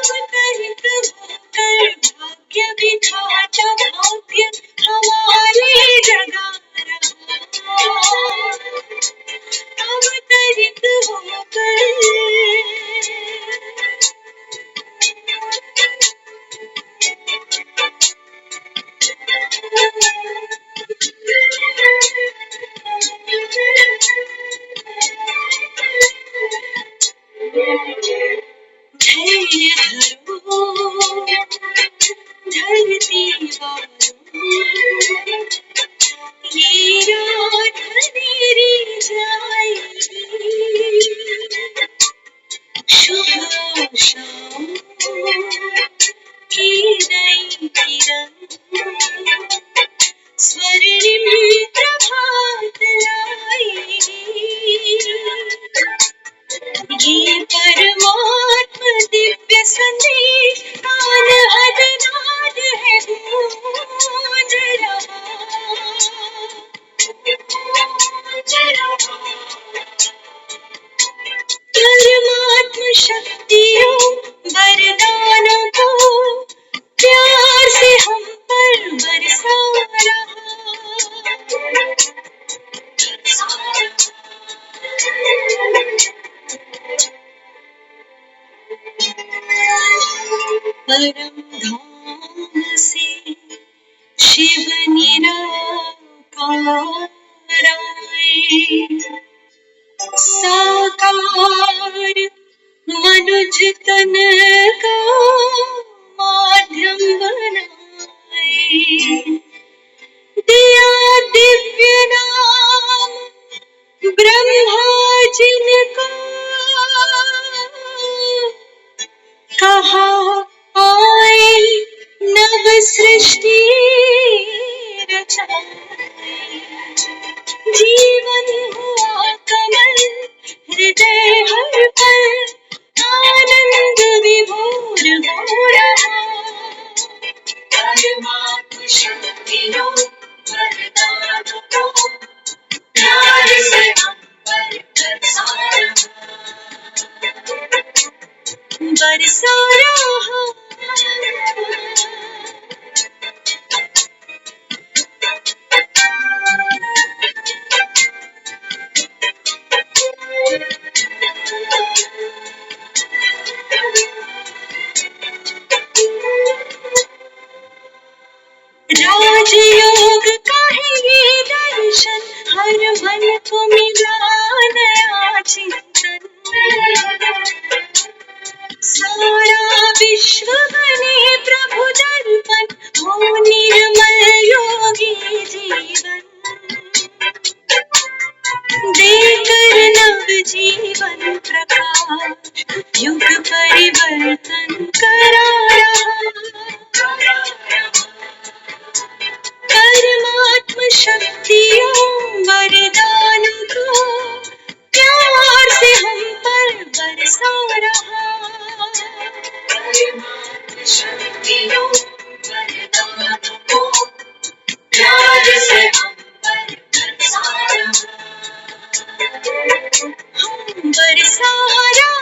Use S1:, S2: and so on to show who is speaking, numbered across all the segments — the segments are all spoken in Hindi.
S1: अवतरित होकर भाग्य विधाता भाग्य हमारे जगा रहा। अवतरित होकर धैर्य धरो धरती वालों, ये रात अंधेरी जाएगी। शुभ आशाओं की नई किरण स्वर्णिम प्रभात लाएगी। ये परमात्मा दिव्य संदेश तान अदनाद है गूंज रहा। परमात्मा शक्तियों वरदानों को प्यार से हम पर बरसा रहा। परम धाम से शिव निराकार आए, साकार मनुज तन का माध्यम बनाए। दिया दिव्य नाम ब्रह्मा जिनको, कहा आए नव सृष्टि रचाए। जीवन हुआ कमल हृदय हर पल आनंद विभोर हो रहा। परमात्म शक्तियों वरदानों को प्यार से हम पर बरसा रहा। राजयोग का है ये दर्शन, हर मन को मिला नया चिंतन। सारा विश्व बने प्रभु दर्पण, हो निर्मल योगी जीवन। देकर नव जीवन प्रकाश युग परिवर्तन करा रहा। परमात्म शक्तियों वरदानों को प्यार से हम पर बरसा रहा। परमात्म शक्तियों वरदानों को प्यार से हम पर बरसा रहा। हम बरसा रहा।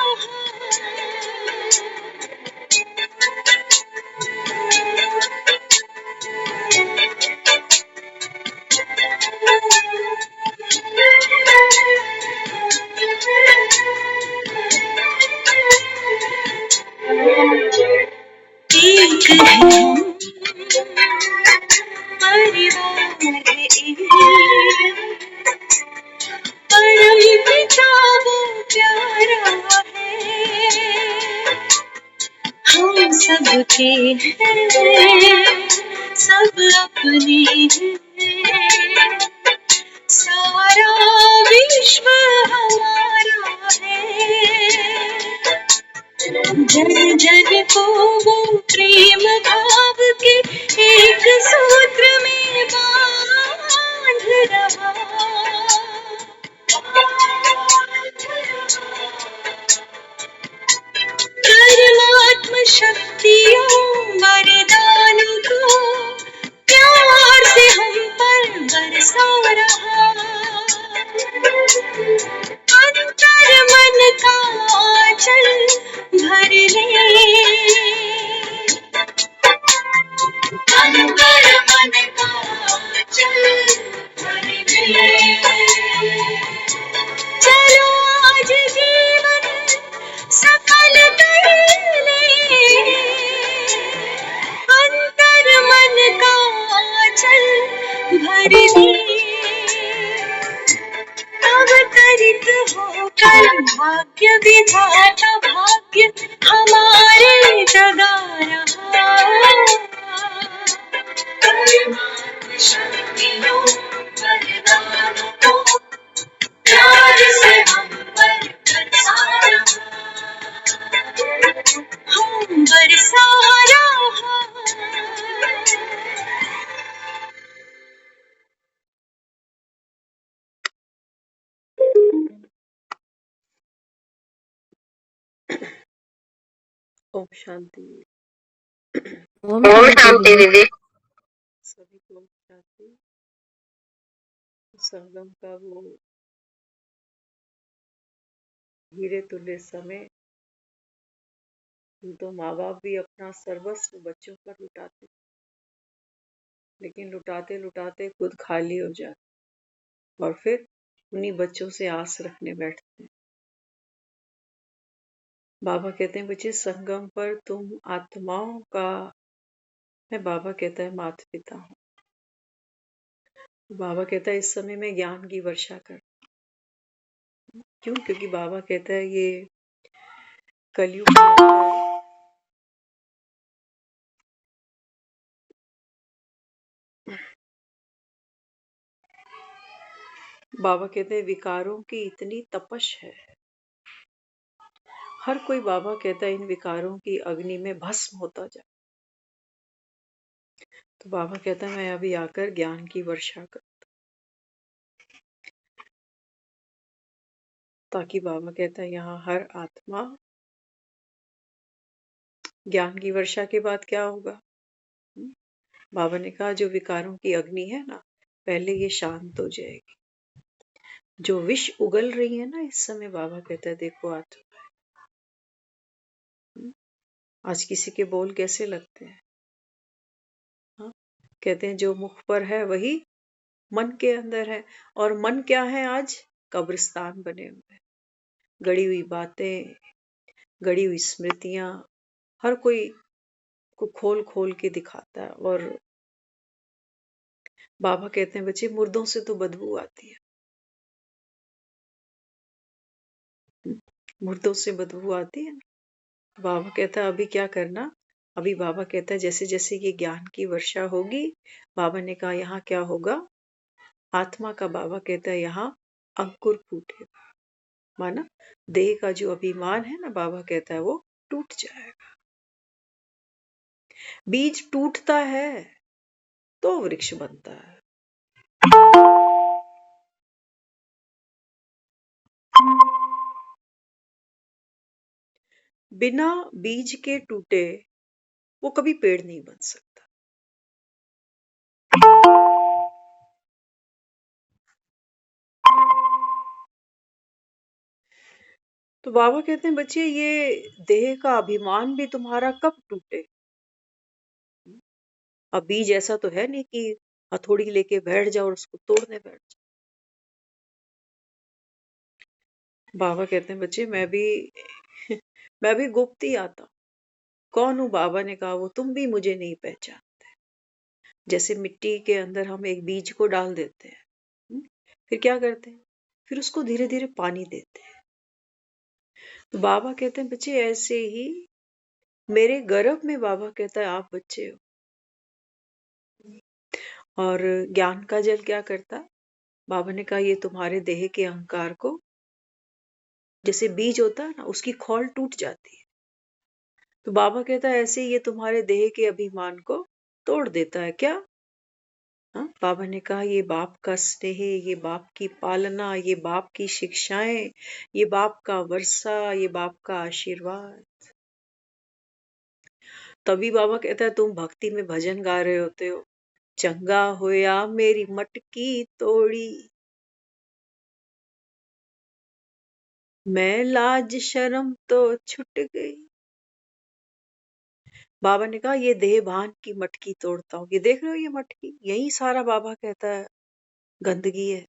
S1: एक है हम परिवार है एक, परम पिता वो प्यारा है। हम सबके हैं, सब अपने हैं, सारा विश्व हमारा है। जन जन को वो प्रेम भाव के एक सूत्र में बांध रहा। परमात्म शक्तियों वरदानों को प्यार से हम पर बरसा रहा। अंतर मन का आंचल भर ले, था तो भाग्य हमारे जगा रहा। कर्मांध शक्तियों वरदानों को प्यार से हम पर बरसा रहा, हम बरसा रहा।
S2: ओम शांति।
S3: ओम
S2: ओम
S3: शांति
S2: शांति
S3: दीदी।
S2: दीदी। सभी को ओम शांति। संगम का वो हीरे तुल्य समय, तो माँ बाप भी अपना सर्वस्व बच्चों पर लुटाते, लेकिन लुटाते लुटाते खुद खाली हो जाते और फिर उन्हीं बच्चों से आस रखने बैठते हैं। बाबा कहते हैं बच्चे संगम पर तुम आत्माओं का, मैं बाबा कहता है माता पिता हूँ। बाबा कहता है इस समय में ज्ञान की वर्षा कर। क्यों? क्योंकि बाबा कहता है ये कलयुग के अंदर बाबा कहते हैं विकारों की इतनी तपश है, हर कोई बाबा कहता है इन विकारों की अग्नि में भस्म होता जाए। तो बाबा कहता है मैं अभी आकर ज्ञान की वर्षा कर, ताकि बाबा कहता है यहाँ हर आत्मा, ज्ञान की वर्षा के बाद क्या होगा? बाबा ने कहा जो विकारों की अग्नि है ना, पहले ये शांत हो जाएगी। जो विष उगल रही है ना इस समय, बाबा कहता है देखो आत्मा, आज किसी के बोल कैसे लगते हैं? हाँ? कहते हैं जो मुख पर है वही मन के अंदर है, और मन क्या है आज? कब्रिस्तान बने हुए, गड़ी हुई बातें, गड़ी हुई स्मृतियां, हर कोई को खोल खोल के दिखाता है। और बाबा कहते हैं बच्चे मुर्दों से तो बदबू आती है, मुर्दों से बदबू आती है ना। बाबा कहता है अभी क्या करना? अभी बाबा कहता है जैसे जैसे ये ज्ञान की वर्षा होगी, बाबा ने कहा यहाँ क्या होगा? आत्मा का, बाबा कहता है यहाँ अंकुर फूटेगा, माना देह का जो अभिमान है ना, बाबा कहता है वो टूट जाएगा। बीज टूटता है तो वृक्ष बनता है। बिना बीज के टूटे वो कभी पेड़ नहीं बन सकता। तो बाबा कहते हैं बच्चे ये देह का अभिमान भी तुम्हारा कब टूटे? अब बीज ऐसा तो है नहीं कि हथौड़ी लेके बैठ जाओ और उसको तोड़ने बैठ जाओ। बाबा कहते हैं बच्चे मैं भी मैं भी गुप्त ही आता हूं। कौन हूं? बाबा ने कहा वो तुम भी मुझे नहीं पहचानते। जैसे मिट्टी के अंदर हम एक बीज को डाल देते हैं, फिर क्या करते हैं? फिर उसको धीरे धीरे पानी देते हैं। तो बाबा कहते हैं बच्चे ऐसे ही मेरे गर्भ में, बाबा कहता है आप बच्चे हो। और ज्ञान का जल क्या करता है? बाबा ने कहा ये तुम्हारे देह के अहंकार को, जैसे बीज होता है ना, उसकी खोल टूट जाती है। तो बाबा कहता है ऐसे ये तुम्हारे देह के अभिमान को तोड़ देता है। क्या? हाँ? बाबा ने कहा ये बाप का स्नेह, ये बाप की पालना, ये बाप की शिक्षाएं, ये बाप का वर्षा, ये बाप का आशीर्वाद। तभी बाबा कहता है तुम भक्ति में भजन गा रहे होते हो, चंगा होया मेरी मटकी तोड़ी, मैं लाज शर्म तो छुट गई। बाबा ने कहा ये देह भान की मटकी तोड़ता हूँ। ये देख रहे हो ये मटकी, यही सारा बाबा कहता है गंदगी है।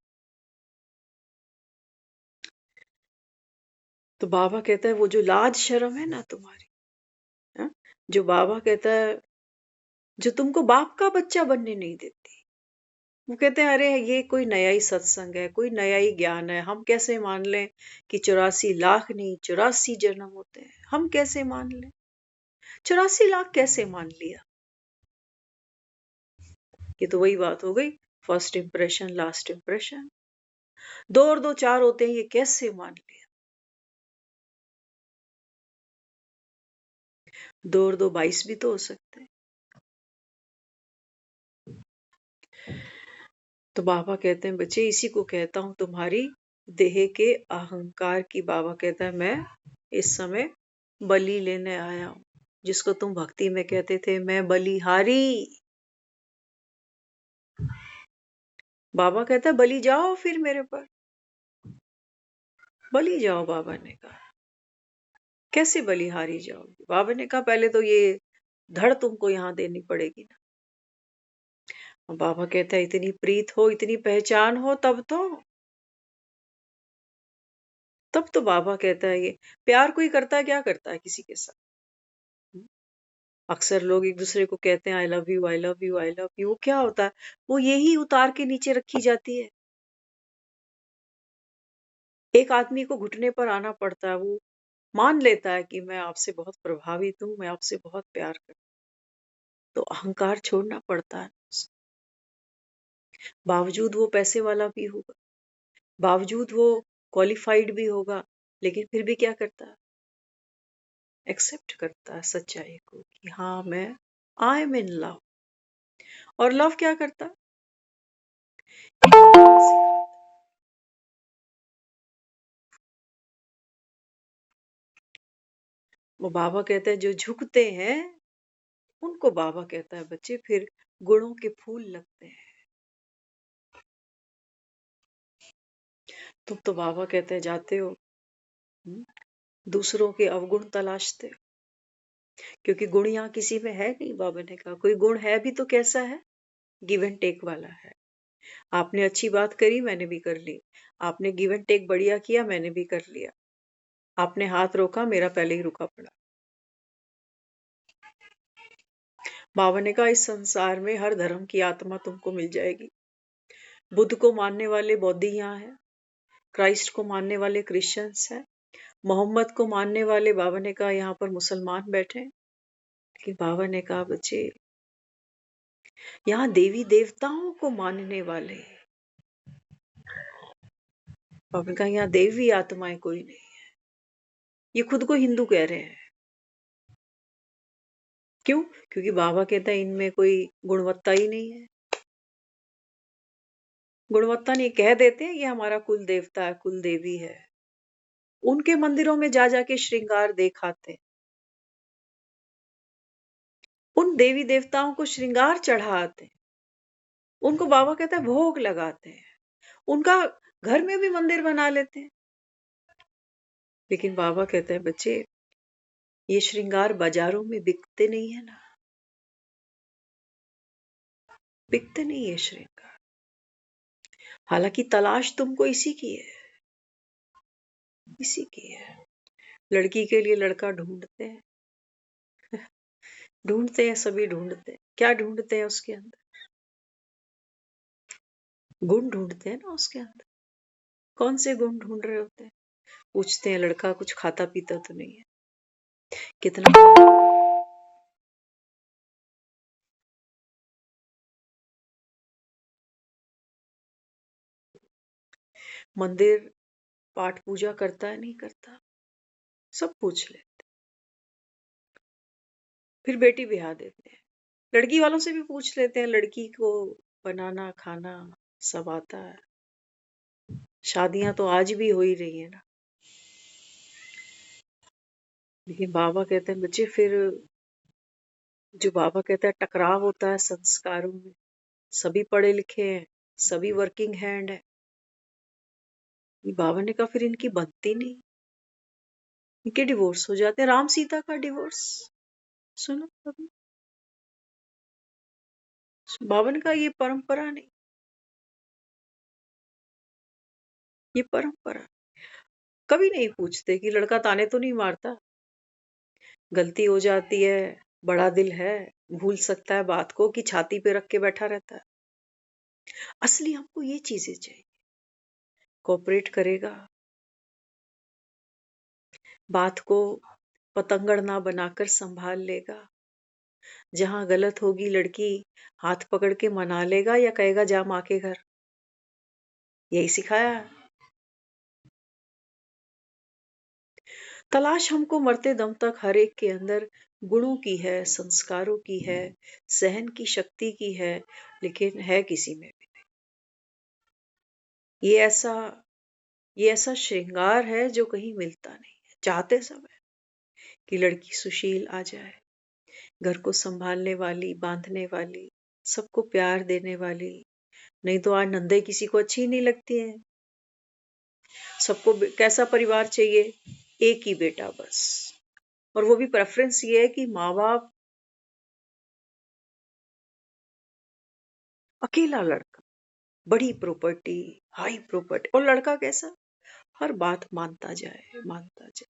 S2: तो बाबा कहता है वो जो लाज शर्म है ना तुम्हारी, हा? जो बाबा कहता है जो तुमको बाप का बच्चा बनने नहीं देती, वो कहते हैं अरे ये कोई नया ही सत्संग है, कोई नया ही ज्ञान है, हम कैसे मान लें कि 84 लाख नहीं 84 जन्म होते हैं, हम कैसे मान लें? 84 लाख कैसे मान लिया? ये तो वही बात हो गई, फर्स्ट इंप्रेशन लास्ट इंप्रेशन। 2 और 2 4 होते हैं, ये कैसे मान लिया? 2 और 2 22 भी तो हो सकते हैं। तो बाबा कहते हैं बच्चे इसी को कहता हूं तुम्हारी देह के अहंकार की। बाबा कहता है मैं इस समय बलि लेने आया हूं, जिसको तुम भक्ति में कहते थे मैं बलिहारी। बाबा कहता है बलि जाओ फिर मेरे पर, बलि जाओ। बाबा ने कहा कैसे बलिहारी जाओगे? बाबा ने कहा पहले तो ये धड़ तुमको यहां देनी पड़ेगी ना। और बाबा कहता है इतनी प्रीत हो, इतनी पहचान हो, तब तो बाबा कहता है ये प्यार कोई करता है, क्या करता है किसी के साथ? अक्सर लोग एक दूसरे को कहते हैं I love you I love you I love you, वो क्या होता है? वो यही उतार के नीचे रखी जाती है। एक आदमी को घुटने पर आना पड़ता है, वो मान लेता है कि मैं आपसे बहुत प्रभावित हूं, मैं आपसे बहुत प्यार करता हूं, तो अहंकार छोड़ना पड़ता है। बावजूद वो पैसे वाला भी होगा, बावजूद वो क्वालिफाइड भी होगा, लेकिन फिर भी क्या करता है? एक्सेप्ट करता है सच्चाई को कि हाँ मैं आई एम इन लव। और लव क्या करता? सिखाता। वो बाबा कहते हैं जो झुकते हैं उनको बाबा कहता है बच्चे फिर गुणों के फूल लगते हैं। तुम तो बाबा कहते हैं जाते हो दूसरों के अवगुण तलाशते हो, क्योंकि गुण यहाँ किसी में है नहीं। बाबा ने कहा कोई गुण है भी तो कैसा है? गिव एंड टेक वाला है। आपने अच्छी बात करी, मैंने भी कर ली। आपने गिव एंड टेक बढ़िया किया, मैंने भी कर लिया। आपने हाथ रोका, मेरा पहले ही रुका पड़ा। बाबा ने कहा इस संसार में हर धर्म की आत्मा तुमको मिल जाएगी। बुद्ध को मानने वाले बौद्धि यहाँ है, क्राइस्ट को मानने वाले क्रिश्चियंस हैं, मोहम्मद को मानने वाले बाबा ने कहा यहाँ पर मुसलमान बैठे। लेकिन बाबा ने कहा बच्चे यहाँ देवी देवताओं को मानने वाले, बाबा ने कहा यहाँ देवी आत्माएं कोई नहीं है। ये खुद को हिंदू कह रहे हैं। क्यों? क्योंकि बाबा कहता है इनमें कोई गुणवत्ता ही नहीं है। गुणवत्ता नहीं, कह देते हैं ये हमारा कुल देवता है, कुल देवी है। उनके मंदिरों में जा जाके श्रृंगार दिखाते, उन देवी देवताओं को श्रृंगार चढ़ाते, उनको बाबा कहता है भोग लगाते हैं, उनका घर में भी मंदिर बना लेते हैं। लेकिन बाबा कहते हैं बच्चे ये श्रृंगार बाजारों में बिकते नहीं है ना, बिकते नहीं है श्रृंगार। हालांकि तलाश तुमको इसी की है, इसी की है। लड़की के लिए लड़का ढूंढते हैं, ढूंढते हैं, सभी ढूंढते हैं। क्या ढूंढते हैं? उसके अंदर गुण ढूंढते हैं ना। उसके अंदर कौन से गुण ढूंढ रहे होते हैं? पूछते हैं लड़का कुछ खाता पीता तो नहीं है, कितना मंदिर पाठ पूजा करता है नहीं करता, सब पूछ ले। फिर बेटी ब्याह देते हैं, लड़की वालों से भी पूछ लेते हैं, लड़की को बनाना खाना सब आता है। शादियां तो आज भी हो ही रही है ना। लेकिन बाबा कहते हैं बच्चे फिर जो बाबा कहता है टकराव होता है संस्कारों में। सभी पढ़े लिखे हैं, सभी वर्किंग हैंड है। ये बाबा ने कहा फिर इनकी बनती नहीं, इनके डिवोर्स हो जाते हैं। राम सीता का डिवोर्स सुनो कभी? बाबा ने कहा ये परंपरा नहीं, ये परंपरा। कभी नहीं पूछते कि लड़का ताने तो नहीं मारता, गलती हो जाती है, बड़ा दिल है, भूल सकता है बात को, कि छाती पे रख के बैठा रहता है। असली हमको ये चीजें चाहिए। कोऑपरेट करेगा, बात को पतंगड़ ना बनाकर संभाल लेगा, जहां गलत होगी लड़की हाथ पकड़ के मना लेगा या कहेगा जा माँ के घर। यही सिखाया है। तलाश हमको मरते दम तक हर एक के अंदर गुणों की है, संस्कारों की है, सहन की शक्ति की है, लेकिन है किसी में भी नहीं। ये ऐसा श्रृंगार है जो कहीं मिलता नहीं है। चाहते सब है कि लड़की सुशील आ जाए, घर को संभालने वाली, बांधने वाली, सबको प्यार देने वाली। नहीं तो आज नंदे किसी को अच्छी ही नहीं लगती है। सबको कैसा परिवार चाहिए? एक ही बेटा बस। और वो भी प्रेफरेंस ये है कि माँ बाप अकेला लड़का, बड़ी प्रॉपर्टी, हाई प्रॉपर्टी, और लड़का कैसा? हर बात मानता जाए, मानता जाए।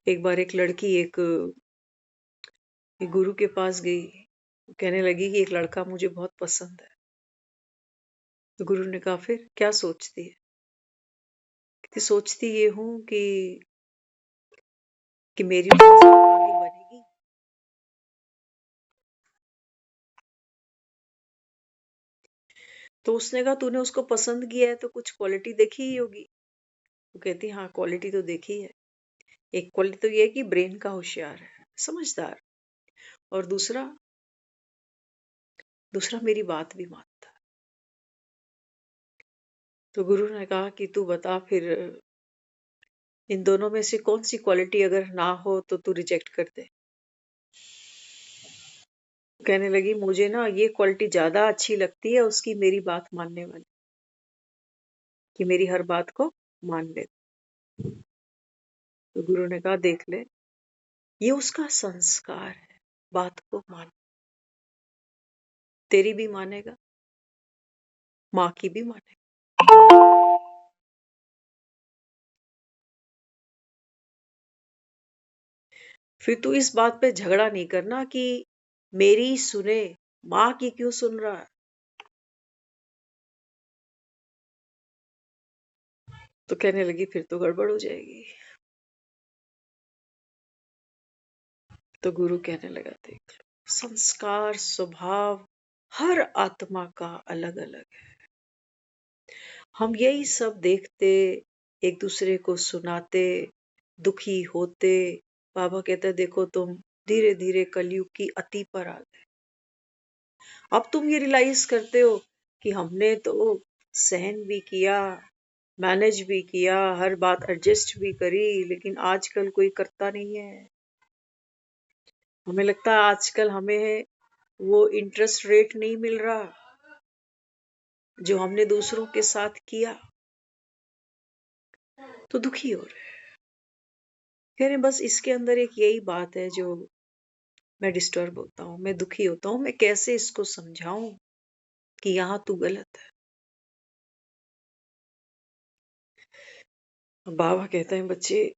S2: एक बार एक लड़की एक गुरु के पास गई, कहने लगी कि एक लड़का मुझे बहुत पसंद है। तो गुरु ने कहा फिर क्या सोचती है? कहती सोचती ये हूं कि मेरी उसके साथ आगे बनेगी। तो उसने कहा तूने उसको पसंद किया है तो कुछ क्वालिटी देखी ही होगी। वो कहती हाँ क्वालिटी तो देखी है। एक क्वालिटी तो ये है कि ब्रेन का होशियार है, समझदार, और दूसरा मेरी बात भी मानता है। तो गुरु ने कहा कि तू बता फिर इन दोनों में से कौन सी क्वालिटी अगर ना हो तो तू रिजेक्ट कर दे। कहने लगी मुझे ना ये क्वालिटी ज्यादा अच्छी लगती है उसकी, मेरी बात मानने वाली, कि मेरी हर बात को मान ले। तो गुरु ने कहा देख ले, ये उसका संस्कार है, बात को मान। तेरी भी मानेगा, माँ की भी मानेगा। फिर तू इस बात पे झगड़ा नहीं करना कि मेरी सुने, माँ की क्यों सुन रहा है। तो कहने लगी फिर तो गड़बड़ हो जाएगी। तो गुरु कहने लगा देख लो, संस्कार स्वभाव हर आत्मा का अलग अलग है। हम यही सब देखते, एक दूसरे को सुनाते, दुखी होते। बाबा कहते देखो तुम धीरे धीरे कलयुग की अति पर आ गए। अब तुम ये रियलाइज करते हो कि हमने तो सहन भी किया, मैनेज भी किया, हर बात एडजस्ट भी करी, लेकिन आजकल कोई करता नहीं है। हमें लगता है आजकल हमें वो इंटरेस्ट रेट नहीं मिल रहा जो हमने दूसरों के साथ किया, तो दुखी हो रहे। कह रहे बस इसके अंदर एक यही बात है जो मैं डिस्टर्ब होता हूँ, मैं दुखी होता हूँ, मैं कैसे इसको समझाऊं कि यहां तू गलत है। बाबा कहते हैं बच्चे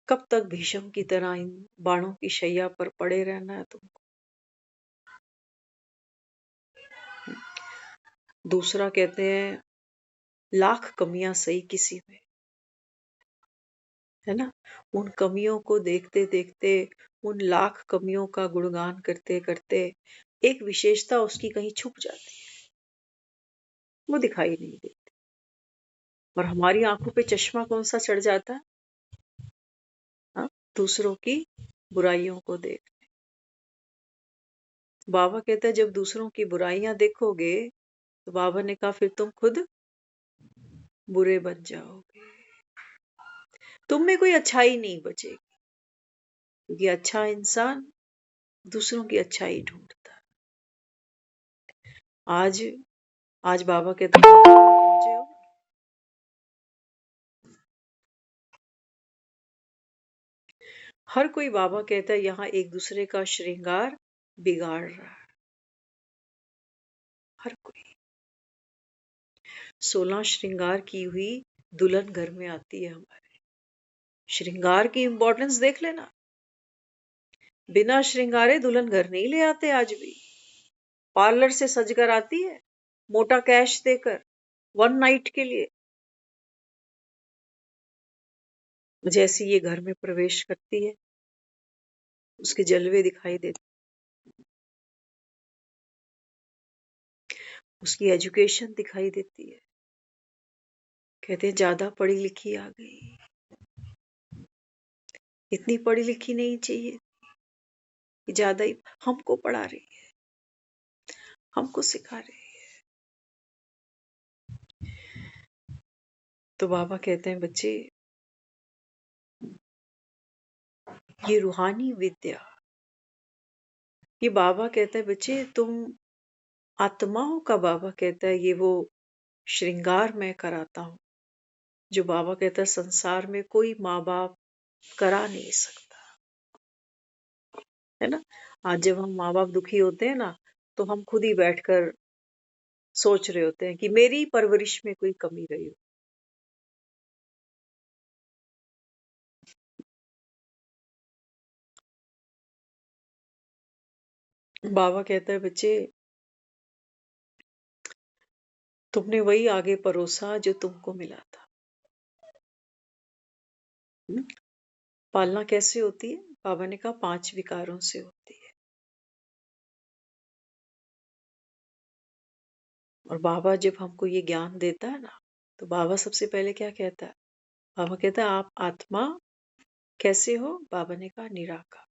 S2: कब तक भीष्म की तरह इन बाणों की शैया पर पड़े रहना है तुमको। दूसरा कहते हैं लाख कमियां सही किसी में, है ना, उन कमियों को देखते देखते, उन लाख कमियों का गुणगान करते करते एक विशेषता उसकी कहीं छुप जाती है, वो दिखाई नहीं देती। और हमारी आंखों पे चश्मा कौन सा चढ़ जाता है? हाँ, दूसरों की बुराइयों को देख। बाबा कहता है जब दूसरों की बुराइयां देखोगे तो बाबा ने कहा फिर तुम खुद बुरे बन जाओगे, तुम में कोई अच्छाई नहीं बचेगी, क्योंकि अच्छा इंसान दूसरों की अच्छाई ढूंढता है। आज आज बाबा कहते हैं तुम पहुंचे हो, हर कोई बाबा कहता है यहाँ एक दूसरे का श्रृंगार बिगाड़ रहा है। हर कोई 16 श्रृंगार की हुई दुल्हन घर में आती है हमारे। श्रृंगार की इंपॉर्टेंस देख लेना, बिना श्रृंगारे दुल्हन घर नहीं ले आते आज भी। पार्लर से सजकर आती है मोटा कैश देकर 1 नाइट के लिए, जैसे ये घर में प्रवेश करती है उसके जलवे दिखाई देते, उसकी एजुकेशन दिखाई देती है। कहते हैं ज्यादा पढ़ी लिखी आ गई, इतनी पढ़ी लिखी नहीं चाहिए कि ज्यादा ही हमको पढ़ा रही है, हमको सिखा रही है। तो बाबा कहते हैं बच्चे, ये रूहानी विद्या, ये बाबा कहता है बच्चे तुम आत्माओं का, बाबा कहता है ये वो श्रृंगार मैं कराता हूं जो बाबा कहता है संसार में कोई माँ बाप करा नहीं सकता, है ना। आज जब हम माँ बाप दुखी होते हैं ना, तो हम खुद ही बैठकर सोच रहे होते हैं कि मेरी परवरिश में कोई कमी रही हो। बाबा कहता है बच्चे तुमने वही आगे परोसा जो तुमको मिला था। पालना कैसे होती है? बाबा ने कहा 5 विकारों से होती है। और बाबा जब हमको ये ज्ञान देता है ना, तो बाबा सबसे पहले क्या कहता है? बाबा कहता है आप आत्मा कैसे हो? बाबा ने कहा निराकार।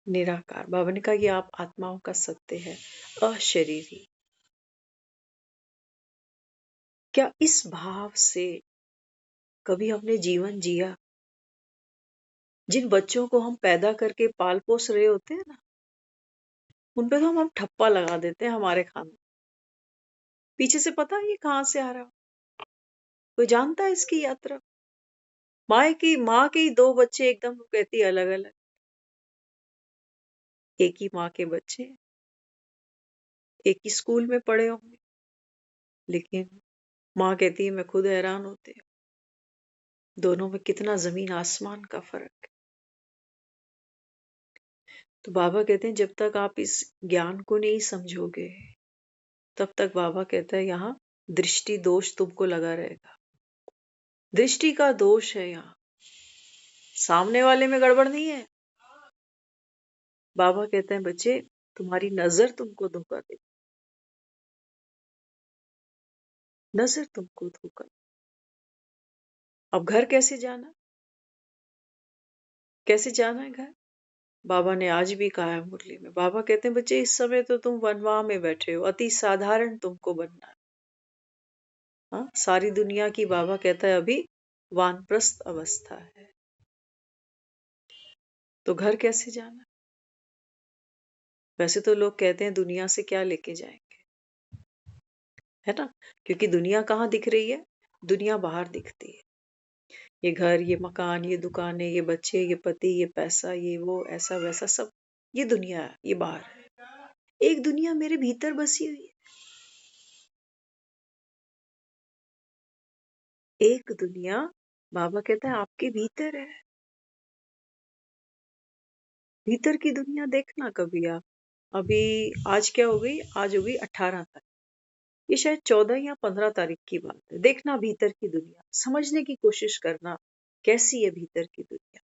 S2: निराकार, बाबा ने कहा कि आप आत्माओं का सत्य है, अशरीरी। क्या इस भाव से कभी हमने जीवन जिया? जिन बच्चों को हम पैदा करके पाल पोस रहे होते हैं ना, उन पे तो हम ठप्पा लगा देते हैं हमारे खानदान। पीछे से पता है ये कहाँ से आ रहा? कोई जानता है इसकी यात्रा? माँ के 2 बच्चे एकदम कहती है अलग अलग, एक ही माँ के बच्चे, एक ही स्कूल में पढ़े होंगे, लेकिन माँ कहती है मैं खुद हैरान होती हूँ, दोनों में कितना जमीन आसमान का फर्क है। तो बाबा कहते हैं जब तक आप इस ज्ञान को नहीं समझोगे, तब तक बाबा कहता है यहाँ दृष्टि दोष तुमको लगा रहेगा। दृष्टि का दोष है यहाँ, सामने वाले में गड़बड़ नहीं है। बाबा कहते हैं बच्चे तुम्हारी नजर तुमको धोखा दे, नजर तुमको धोखा। अब घर कैसे जाना? कैसे जाना है घर? बाबा ने आज भी कहा है मुरली में। बाबा कहते हैं बच्चे इस समय तो तुम वनवाह में बैठे हो, अति साधारण तुमको बनना है। हाँ, सारी दुनिया की बाबा कहता है अभी वानप्रस्थ अवस्था है, तो घर कैसे जाना? वैसे तो लोग कहते हैं दुनिया से क्या लेके जाएंगे, है ना, क्योंकि दुनिया कहाँ दिख रही है? दुनिया बाहर दिखती है। ये घर, ये मकान, ये दुकानें, ये बच्चे, ये पति, ये पैसा, ये वो, ऐसा वैसा सब, ये दुनिया है, ये बाहर है। एक दुनिया मेरे भीतर बसी हुई है, एक दुनिया बाबा कहता है आपके भीतर है। भीतर की दुनिया देखना कभी आप। अभी आज क्या हो गई? आज हो गई 18 तारीख, ये शायद 14 या 15 तारीख की बात है। देखना भीतर की दुनिया, समझने की कोशिश करना कैसी है भीतर की दुनिया,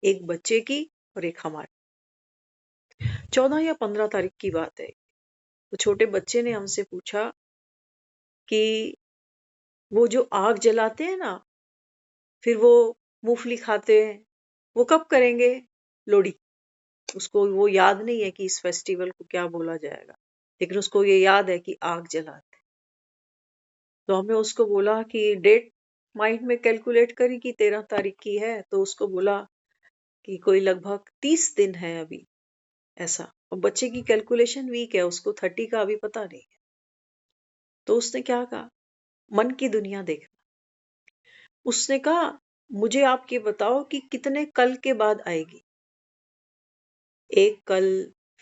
S2: एक बच्चे की और एक हमारी। 14 या 15 तारीख की बात है। तो छोटे बच्चे ने हमसे पूछा कि वो जो आग जलाते हैं ना, फिर वो मूंगफली खाते हैं, वो कब करेंगे? लोहड़ी। उसको वो याद नहीं है कि इस फेस्टिवल को क्या बोला जाएगा, लेकिन उसको ये याद है कि आग जलाते। तो हमने उसको बोला कि डेट माइंड में कैलकुलेट करी कि 13 तारीख की है, तो उसको बोला कि कोई लगभग 30 दिन है अभी, ऐसा। और बच्चे की कैलकुलेशन वीक है, उसको 30 का अभी पता नहीं है। तो उसने क्या कहा? मन की दुनिया देखना। उसने कहा मुझे आप ये बताओ कि कितने कल के बाद आएगी? एक कल,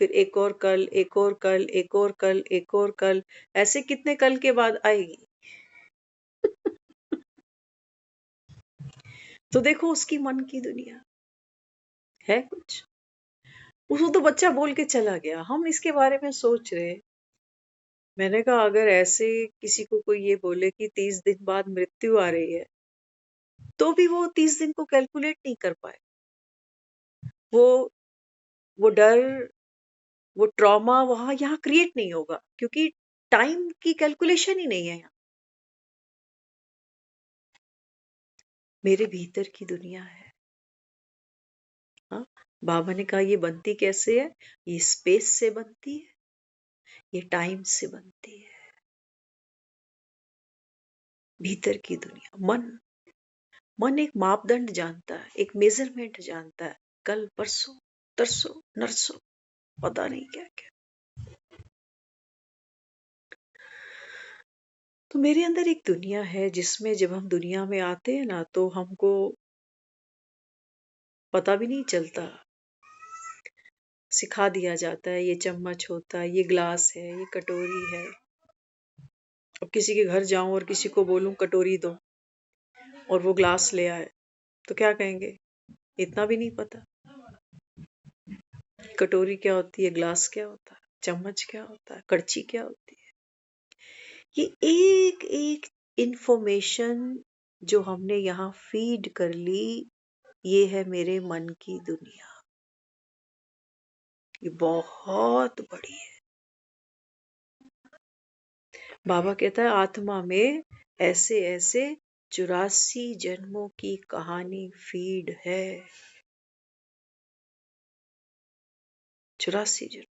S2: फिर एक और कल, एक और कल, एक और कल, एक और कल, ऐसे कितने कल के बाद आएगी? तो देखो उसकी मन की दुनिया है कुछ। उसको तो बच्चा बोल के चला गया, हम इसके बारे में सोच रहे। मैंने कहा अगर ऐसे किसी को कोई ये बोले कि 30 दिन बाद मृत्यु आ रही है, तो भी वो 30 दिन को कैलकुलेट नहीं कर पाए। वो वो डर, वो ट्रॉमा वहां यहाँ क्रिएट नहीं होगा, क्योंकि टाइम की कैलकुलेशन ही नहीं है यहाँ। मेरे भीतर की दुनिया है। हाँ, बाबा ने कहा ये बनती कैसे है? ये स्पेस से बनती है, ये टाइम से बनती है। भीतर की दुनिया, मन। मन एक मापदंड जानता है, एक मेजरमेंट जानता है। कल परसों तरसों नरसों, पता नहीं क्या क्या। तो मेरे अंदर एक दुनिया है जिसमें जब हम दुनिया में आते हैं ना, तो हमको पता भी नहीं चलता, सिखा दिया जाता है ये चम्मच होता है, ये ग्लास है, ये कटोरी है। अब किसी के घर जाऊं और किसी को बोलूं कटोरी दो और वो ग्लास ले आए, तो क्या कहेंगे? इतना भी नहीं पता कटोरी क्या होती है, ग्लास क्या होता है, चम्मच क्या होता है, कड़छी क्या होती है। ये एक एक इंफॉर्मेशन जो हमने यहाँ फीड कर ली, ये है मेरे मन की दुनिया। ये बहुत बड़ी है। बाबा कहता है आत्मा में ऐसे ऐसे 84 जन्मों की कहानी फीड है। 84 जन्म।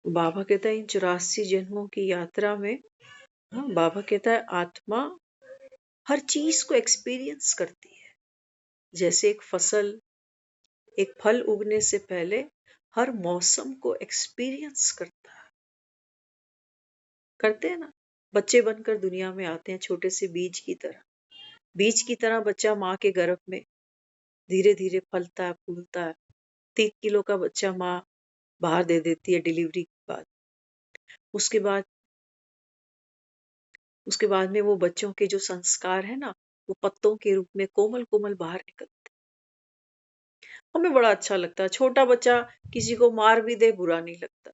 S2: बाबा कहता है इन 84 जन्मों की यात्रा में, हाँ, बाबा कहता है आत्मा हर चीज को एक्सपीरियंस करती है। जैसे एक फसल, एक फल उगने से पहले हर मौसम को एक्सपीरियंस करता है। करते हैं ना? बच्चे बनकर दुनिया में आते हैं छोटे से बीज की तरह। बीज की तरह बच्चा माँ के गर्भ में धीरे धीरे फलता है, फूलता है। 3 किलो का बच्चा माँ बाहर दे देती है डिलीवरी के बाद। उसके बाद में वो बच्चों के जो संस्कार है ना, वो पत्तों के रूप में कोमल कोमल बाहर निकलते। हमें बड़ा अच्छा लगता है। छोटा बच्चा किसी को मार भी दे, बुरा नहीं लगता।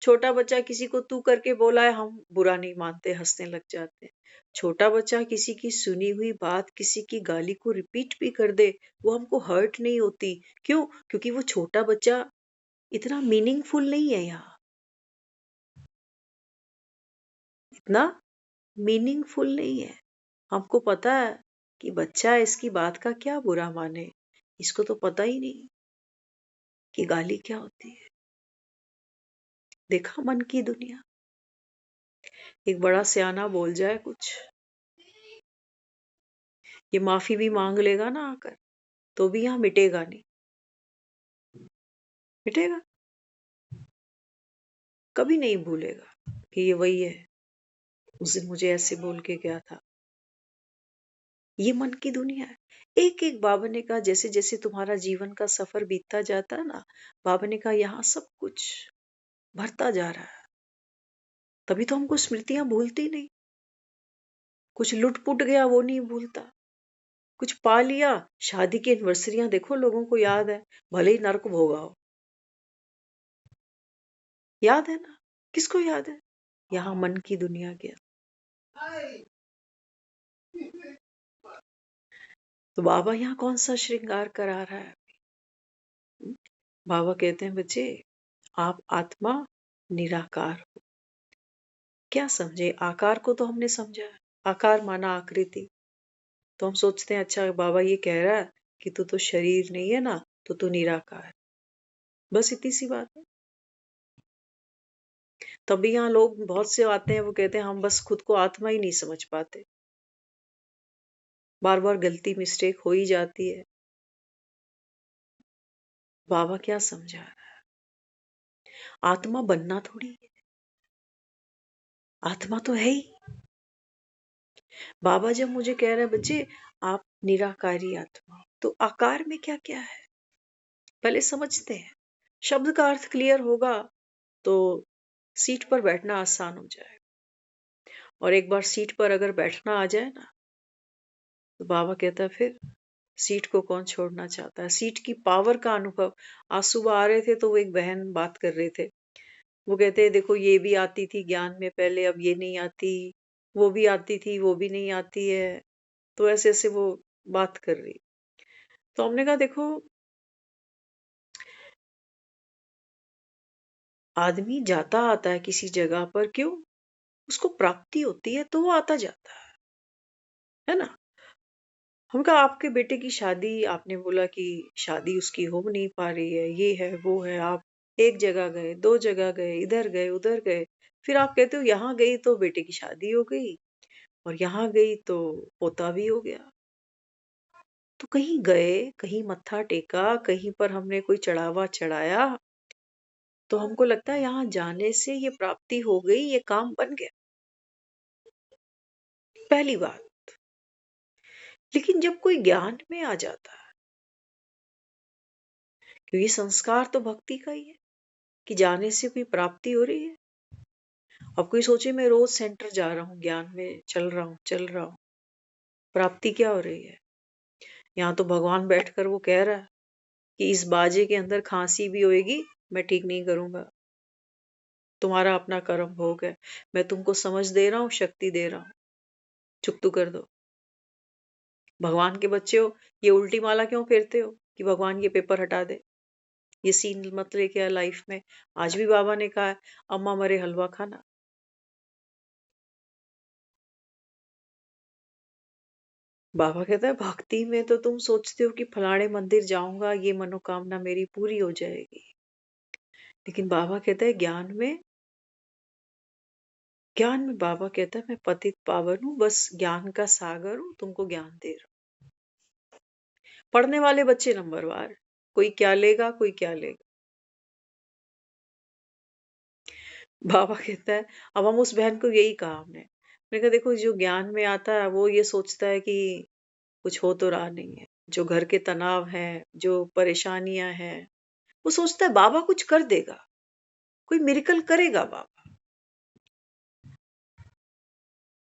S2: छोटा बच्चा किसी को तू करके बोला है, हम बुरा नहीं मानते, हंसने लग जाते हैं। छोटा बच्चा किसी की सुनी हुई बात, किसी की गाली को रिपीट भी कर दे, वो हमको हर्ट नहीं होती। क्यों? क्योंकि वो छोटा बच्चा इतना मीनिंगफुल नहीं है यहाँ। इतना मीनिंगफुल नहीं है। हमको पता है कि बच्चा इसकी बात का क्या बुरा माने। इसको तो पता ही नहीं कि गाली क्या होती है। देखा मन की दुनिया। एक बड़ा सियाना बोल जाए कुछ, ये माफी भी मांग लेगा ना आकर, तो भी यहाँ मिटेगा नहीं। मिटेगा? कभी नहीं भूलेगा कि ये वही है, उस दिन मुझे ऐसे बोल के गया था। ये मन की दुनिया है। एक एक बाबा ने कहा जैसे जैसे तुम्हारा जीवन का सफर बीतता जाता है ना, बाबा ने कहा यहाँ सब कुछ भरता जा रहा है। तभी तो हमको स्मृतियां भूलती नहीं। कुछ लुट पुट गया वो नहीं भूलता, कुछ पा लिया। शादी की एनिवर्सरियां देखो, लोगों को याद है, भले ही नर्क भोगा हो। याद है ना? किसको याद है? यहाँ मन की दुनिया गया। तो बाबा यहाँ कौन सा श्रृंगार करा रहा है? बाबा कहते हैं बच्चे, आप आत्मा निराकार हो। क्या समझे? आकार को तो हमने समझा, आकार माना आकृति। तो हम सोचते हैं अच्छा बाबा ये कह रहा है कि तू तो शरीर नहीं है ना, तो तू निराकार है। बस इतनी सी बात है। तभी यहाँ लोग बहुत से आते हैं, वो कहते हैं हम बस खुद को आत्मा ही नहीं समझ पाते। बार बार गलती मिस्टेक हो ही जाती है। बाबा क्या समझा रहा है? आत्मा बनना थोड़ी है, आत्मा तो है ही। बाबा जब मुझे कह रहे हैं बच्चे आप निराकारी आत्मा हो, तो आकार में क्या क्या है पहले समझते हैं। शब्द का अर्थ क्लियर होगा तो सीट पर बैठना आसान हो जाए। और एक बार सीट पर अगर बैठना आ जाए ना, तो बाबा कहता है फिर सीट को कौन छोड़ना चाहता है? सीट की पावर का अनुभव। आज सुबह आ रहे थे तो वो एक बहन बात कर रहे थे। वो कहते हैं देखो ये भी आती थी ज्ञान में पहले, अब ये नहीं आती। वो भी आती थी, वो भी नहीं आती है। तो ऐसे ऐसे वो बात कर रही। तो हमने कहा देखो, आदमी जाता आता है किसी जगह पर, क्यों? उसको प्राप्ति होती है तो वो आता जाता है ना? हम कहा आपके बेटे की शादी, आपने बोला कि शादी उसकी हो नहीं पा रही है, ये है वो है। आप एक जगह गए, दो जगह गए, इधर गए उधर गए, फिर आप कहते हो यहाँ गई तो बेटे की शादी हो गई, और यहाँ गई तो पोता भी हो गया। तो कहीं गए, कहीं मत्था टेका, कहीं पर हमने कोई चढ़ावा चढ़ाया, तो हमको लगता है यहाँ जाने से ये प्राप्ति हो गई, ये काम बन गया। पहली बात। लेकिन जब कोई ज्ञान में आ जाता है, क्योंकि संस्कार तो भक्ति का ही है कि जाने से कोई प्राप्ति हो रही है। अब कोई सोचे मैं रोज सेंटर जा रहा हूँ, ज्ञान में चल रहा हूँ, प्राप्ति क्या हो रही है? यहाँ तो भगवान बैठकर वो कह रहा है कि इस बाजे के अंदर खांसी भी होएगी, मैं ठीक नहीं करूंगा। तुम्हारा अपना कर्म भोग है, मैं तुमको समझ दे रहा हूँ, शक्ति दे रहा हूँ, चुप तो कर दो। भगवान के बच्चे हो, ये उल्टी माला क्यों फेरते हो कि भगवान ये पेपर हटा दे? ये सीन मत लेके आ लाइफ में। आज भी बाबा ने कहा है, अम्मा मरे हलवा खाना। बाबा कहता है भक्ति में तो तुम सोचते हो कि फलाने मंदिर जाऊंगा, ये मनोकामना मेरी पूरी हो जाएगी। लेकिन बाबा कहता है ज्ञान में बाबा कहता है मैं पतित पावन हूं, बस ज्ञान का सागर हूं, तुमको ज्ञान दे रहा हूं। पढ़ने वाले बच्चे नंबरवार, कोई क्या लेगा कोई क्या लेगा। बाबा कहता है, अब हम उस बहन को यही कहा हमने कहा देखो जो ज्ञान में आता है वो ये सोचता है कि कुछ हो तो रहा नहीं है, जो घर के तनाव हैं, जो परेशानियां हैं, वो सोचता है बाबा कुछ कर देगा, कोई मिरेकल करेगा बाबा।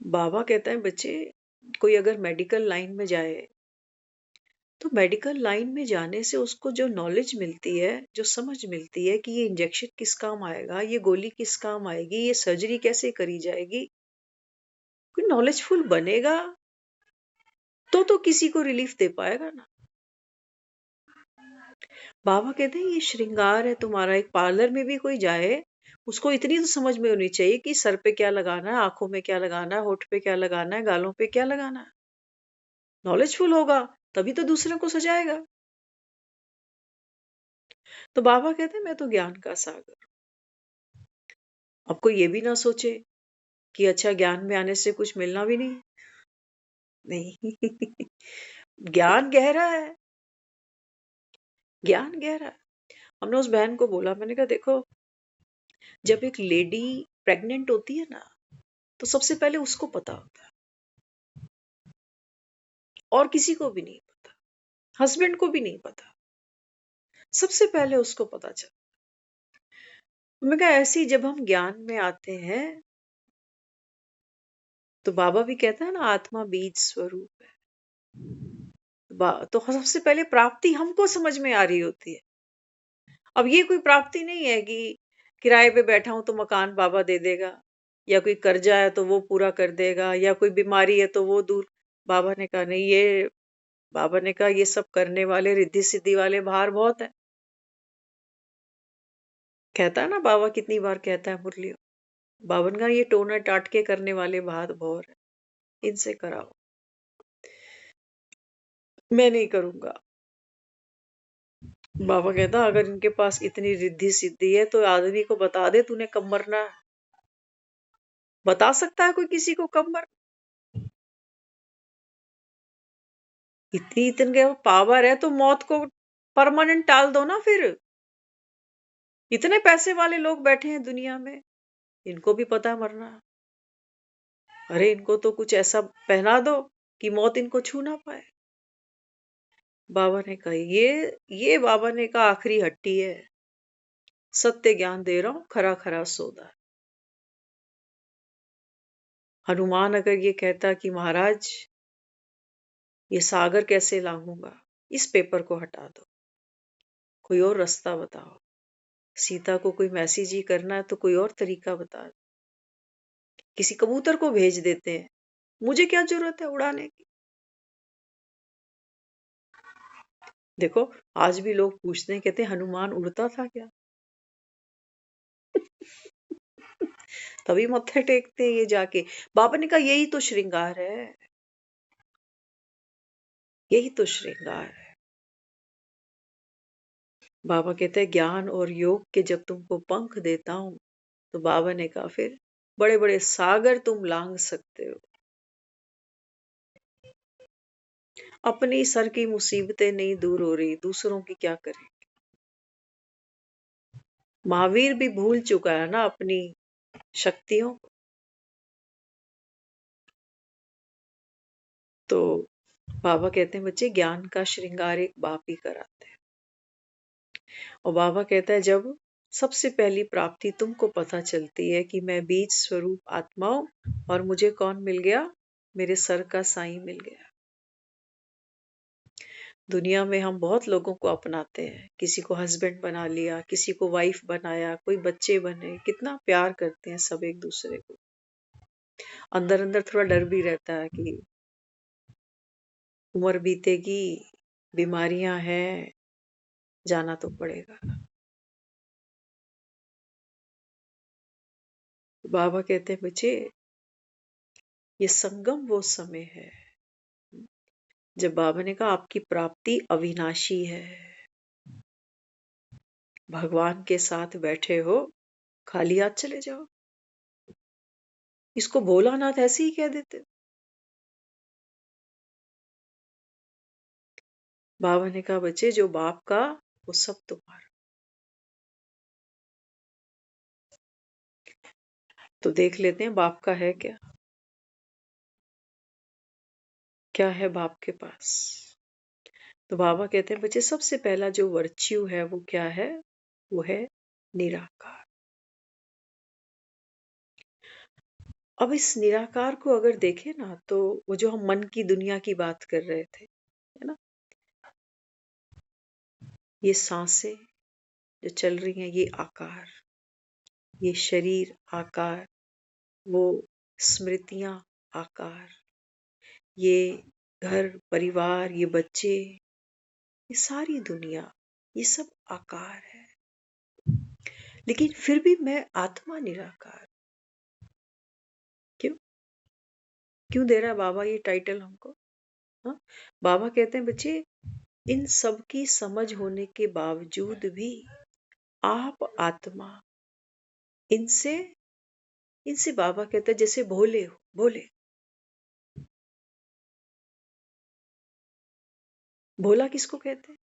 S2: बाबा कहता है बच्चे, कोई अगर मेडिकल लाइन में जाए तो मेडिकल लाइन में जाने से उसको जो नॉलेज मिलती है, जो समझ मिलती है कि ये इंजेक्शन किस काम आएगा, ये गोली किस काम आएगी, ये सर्जरी कैसे करी जाएगी, कोई नॉलेजफुल बनेगा तो किसी को रिलीफ दे पाएगा ना। बाबा कहते हैं ये श्रृंगार है तुम्हारा। एक पार्लर में भी कोई जाए, उसको इतनी तो समझ में होनी चाहिए कि सर पे क्या लगाना है, आंखों में क्या लगाना है, होठ पे क्या लगाना है, गालों पे क्या लगाना है। नॉलेजफुल होगा तभी तो दूसरे को सजाएगा। तो बाबा कहते हैं मैं तो ज्ञान का सागर। अब कोई ये भी ना सोचे कि अच्छा ज्ञान में आने से कुछ मिलना भी नहीं। नहीं। ज्ञान गहरा है, ज्ञान गहरा है। हमने उस बहन को बोला, मैंने कहा देखो, जब एक लेडी प्रेग्नेंट होती है ना, तो सबसे पहले उसको पता होता है, और किसी को भी नहीं पता, हस्बैंड को भी नहीं पता, सबसे पहले उसको पता चला। मैं कहा ऐसे ही जब हम ज्ञान में आते हैं तो बाबा भी कहता है ना आत्मा बीज स्वरूप है। तो सबसे पहले प्राप्ति हमको समझ में आ रही होती है। अब ये कोई प्राप्ति नहीं है कि किराए पे बैठा हूं तो मकान बाबा दे देगा, या कोई कर्जा है तो वो पूरा कर देगा, या कोई बीमारी है तो वो दूर। बाबा ने कहा नहीं, ये बाबा ने कहा ये सब करने वाले रिद्धि सिद्धि वाले बाहर बहुत है। कहता है ना बाबा, कितनी बार कहता है मुरलियों, बाबा ने कहा ये टोना टाटके करने वाले बाहर बहुत है, इनसे कराओ, मैं नहीं करूंगा। बाबा कहता अगर इनके पास इतनी रिद्धि सिद्धि है तो आदमी को बता दे तूने कब मरना है। बता सकता है कोई किसी को कब मर? इतनी पावर है तो मौत को परमानेंट टाल दो ना फिर। इतने पैसे वाले लोग बैठे हैं दुनिया में, इनको भी पता है मरना। अरे इनको तो कुछ ऐसा पहना दो कि मौत इनको छू ना पाए। बाबा ने कहा ये बाबा ने कहा आखिरी हट्टी है, सत्य ज्ञान दे रहा हूं, खरा खरा सौदा। हनुमान अगर ये कहता कि महाराज ये सागर कैसे लांघूंगा, इस पेपर को हटा दो, कोई और रास्ता बताओ। सीता को कोई मैसेज ही करना है तो कोई और तरीका बता दो। किसी कबूतर को भेज देते हैं, मुझे क्या जरूरत है उड़ाने की। देखो आज भी लोग पूछते हैं, कहते हैं हनुमान उड़ता था क्या? तभी मत्थे टेकते हैं ये जाके। बाबा ने कहा यही तो श्रृंगार है, यही तो श्रृंगार है। बाबा कहते हैं ज्ञान और योग के जब तुमको पंख देता हूं, तो बाबा ने कहा फिर बड़े बड़े सागर तुम लांघ सकते हो। अपनी सर की मुसीबतें नहीं दूर हो रही, दूसरों की क्या करें। महावीर भी भूल चुका है ना अपनी शक्तियों को। तो बाबा कहते हैं बच्चे ज्ञान का श्रृंगार एक बाप ही कराते हैं। और बाबा कहता है जब सबसे पहली प्राप्ति तुमको पता चलती है कि मैं बीज स्वरूप आत्मा हूं, और मुझे कौन मिल गया, मेरे सर का साईं मिल गया। दुनिया में हम बहुत लोगों को अपनाते हैं, किसी को हस्बैंड बना लिया, किसी को वाइफ बनाया, कोई बच्चे बने, कितना प्यार करते हैं सब एक दूसरे को। अंदर अंदर थोड़ा डर भी रहता है कि उम्र बीतेगी, बीमारियां हैं, जाना तो पड़ेगा। बाबा कहते हैं बच्चे ये संगम वो समय है जब बाबा ने कहा आपकी प्राप्ति अविनाशी है। भगवान के साथ बैठे हो, खाली हाथ चले जाओ। इसको भोलानाथ ऐसे ही कह देते। बाबा ने कहा बच्चे जो बाप का वो सब तुम्हारा। तो देख लेते हैं बाप का है क्या, क्या है बाप के पास। तो बाबा कहते हैं बच्चे सबसे पहला जो वर्च्यू है वो क्या है, वो है निराकार। अब इस निराकार को अगर देखें ना, तो वो जो हम मन की दुनिया की बात कर रहे थे, है ना, ये सांसें जो चल रही हैं ये आकार, ये शरीर आकार, वो स्मृतियां आकार, ये घर परिवार, ये बच्चे, ये सारी दुनिया, ये सब आकार है। लेकिन फिर भी मैं आत्मा निराकार। क्यों क्यों दे रहा है बाबा ये टाइटल हमको? हाँ, बाबा कहते हैं बच्चे इन सब की समझ होने के बावजूद भी आप आत्मा, इनसे इनसे बाबा कहते हैं जैसे भोले हो, भोले। भोला किसको कहते हैं?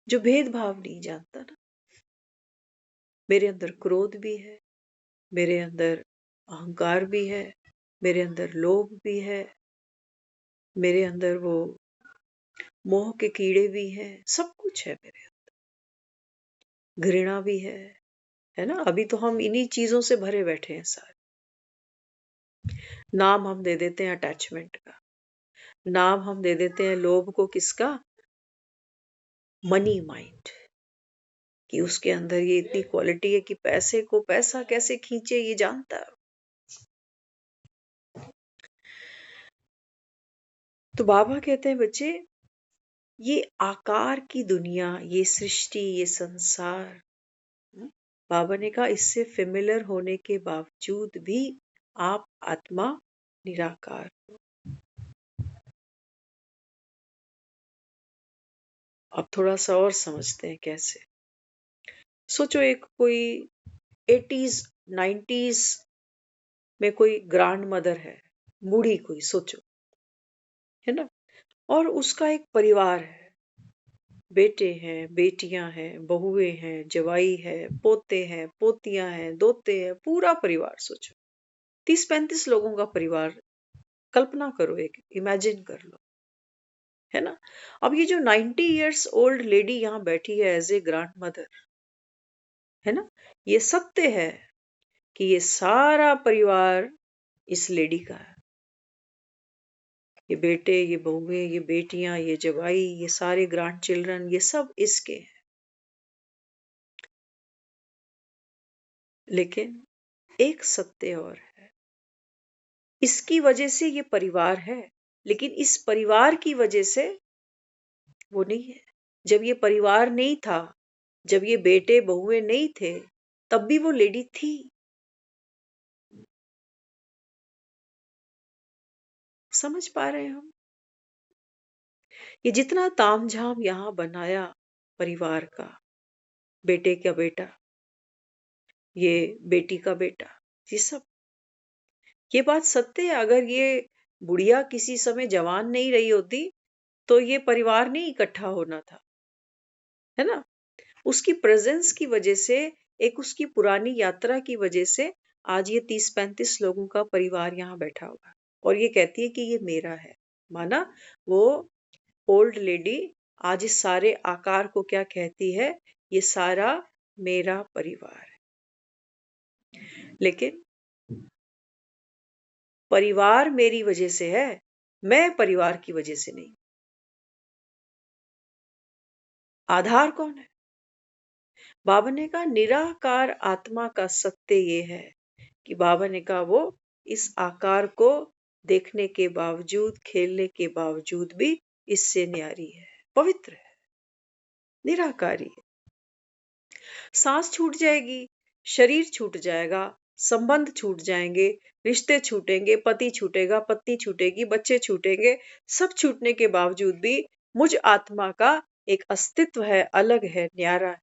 S2: जो भेदभाव नहीं जानता ना। मेरे अंदर क्रोध भी है, मेरे अंदर अहंकार भी है, मेरे अंदर लोभ भी है, मेरे अंदर वो मोह के कीड़े भी हैं, सब कुछ है मेरे अंदर। घृणा भी है ना। अभी तो हम इन्हीं चीजों से भरे बैठे हैं सारे। नाम हम दे देते हैं अटैचमेंट का, नाम हम दे देते हैं लोभ को, किसका, मनी माइंड, कि उसके अंदर ये इतनी क्वालिटी है कि पैसे को पैसा कैसे खींचे ये जानता है। तो बाबा कहते हैं बच्चे ये आकार की दुनिया, ये सृष्टि, ये संसार, बाबा ने कहा इससे फेमिलियर होने के बावजूद भी आप आत्मा निराकार हो। अब थोड़ा सा और समझते हैं कैसे। सोचो एक कोई 80s 90s में कोई ग्रैंड मदर है, बूढ़ी कोई, सोचो, है ना, और उसका एक परिवार है, बेटे हैं, बेटियां हैं, बहुएं हैं, जवाई है, पोते हैं, पोतियां हैं, दोते हैं, पूरा परिवार। सोचो 30-35 लोगों का परिवार, कल्पना करो, एक इमेजिन कर लो, है ना। अब ये जो 90 इयर्स ओल्ड लेडी यहाँ बैठी है एज ए ग्रैंड मदर, है ना, ये सत्य है कि ये सारा परिवार इस लेडी का है। ये बेटे, ये बहुएं, ये बेटियां, ये जवाई, ये सारे ग्रैंड चिल्ड्रन, ये सब इसके हैं। लेकिन एक सत्य और है, इसकी वजह से ये परिवार है, लेकिन इस परिवार की वजह से वो नहीं है। जब ये परिवार नहीं था, जब ये बेटे बहुएं नहीं थे, तब भी वो लेडी थी। समझ पा रहे हैं हम? ये जितना तामझाम यहाँ बनाया परिवार का, बेटे का बेटा, ये बेटी का बेटा, ये सब, ये बात सत्य है। अगर ये बुढ़िया किसी समय जवान नहीं रही होती तो ये परिवार नहीं इकट्ठा होना था, है ना। उसकी प्रेजेंस की वजह से, एक उसकी पुरानी यात्रा की वजह से आज ये 30-35 लोगों का परिवार यहाँ बैठा हुआ है और ये कहती है कि ये मेरा है। माना वो ओल्ड लेडी आज इस सारे आकार को क्या कहती है, ये सारा मेरा परिवार है। लेकिन परिवार मेरी वजह से है, मैं परिवार की वजह से नहीं। आधार कौन है? बाबा ने कहा निराकार आत्मा का सत्य ये है कि बाबा ने कहा वो इस आकार को देखने के बावजूद, खेलने के बावजूद भी इससे न्यारी है, पवित्र है, निराकारी है। सांस छूट जाएगी, शरीर छूट जाएगा, संबंध छूट जाएंगे, रिश्ते छूटेंगे, पति छूटेगा, पत्नी छूटेगी, बच्चे छूटेंगे, सब छूटने के बावजूद भी मुझ आत्मा का एक अस्तित्व है, अलग है, न्यारा है।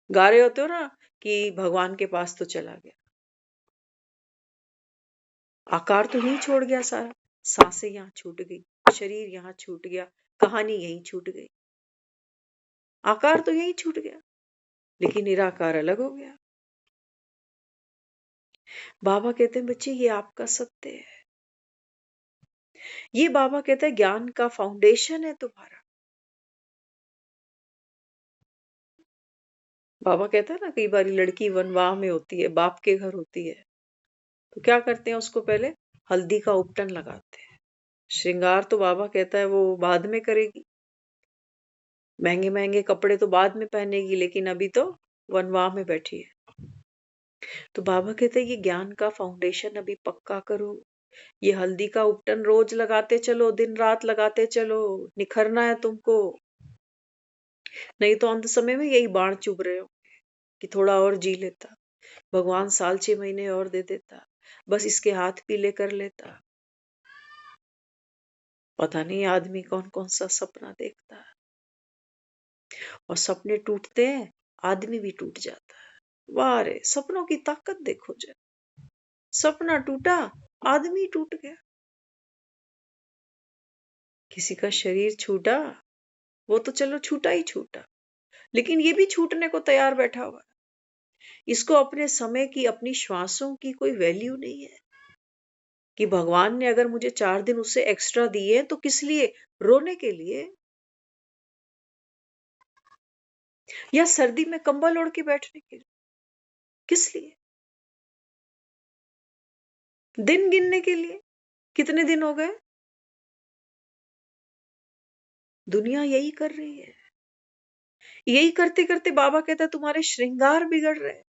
S2: गा रहे होते हो ना कि भगवान के पास तो चला गया, आकार तो यहीं छोड़ गया सारा, सांसें यहाँ छूट गई, शरीर यहाँ छूट गया, कहानी यहीं छूट गई, आकार तो यहीं छूट गया, लेकिन निराकार अलग हो गया। बाबा कहते हैं बच्चे ये आपका सत्य है, ये बाबा कहता है ज्ञान का फाउंडेशन है तुम्हारा। बाबा कहता है ना कई बार लड़की वनवाह में होती है, बाप के घर होती है, तो क्या करते हैं उसको पहले हल्दी का उपटन लगाते हैं। श्रृंगार तो बाबा कहता है वो बाद में करेगी, महंगे महंगे कपड़े तो बाद में पहनेगी, लेकिन अभी तो वनवाह में बैठी है। तो बाबा कहते हैं ये ज्ञान का फाउंडेशन अभी पक्का करो, ये हल्दी का उपटन रोज लगाते चलो, दिन रात लगाते चलो, निखरना है तुमको। नहीं तो अंत समय में यही बाण चुभ रहे हो कि थोड़ा और जी लेता, भगवान साल 6 महीने और दे देता, बस इसके हाथ पीले कर लेता। पता नहीं आदमी कौन कौन सा सपना देखता है, और सपने टूटते हैं, आदमी भी टूट जाता है। वाह रे, सपनों की ताकत देखो जरा, सपना टूटा, आदमी टूट गया। किसी का शरीर छूटा, वो तो चलो छूटा ही छूटा, लेकिन ये भी छूटने को तैयार बैठा हुआ है। इसको अपने समय की, अपनी श्वासों की कोई वैल्यू नहीं है कि भगवान ने अगर मुझे 4 दिन उससे एक्स्ट्रा दिए तो किस लिए, रोने के लिए, या सर्दी में कंबल ओढ़ के बैठने के लिए, किस लिए, दिन गिनने के लिए, कितने दिन हो गए। दुनिया यही कर रही है, यही करते करते बाबा कहता है तुम्हारे श्रृंगार बिगड़ रहे हैं,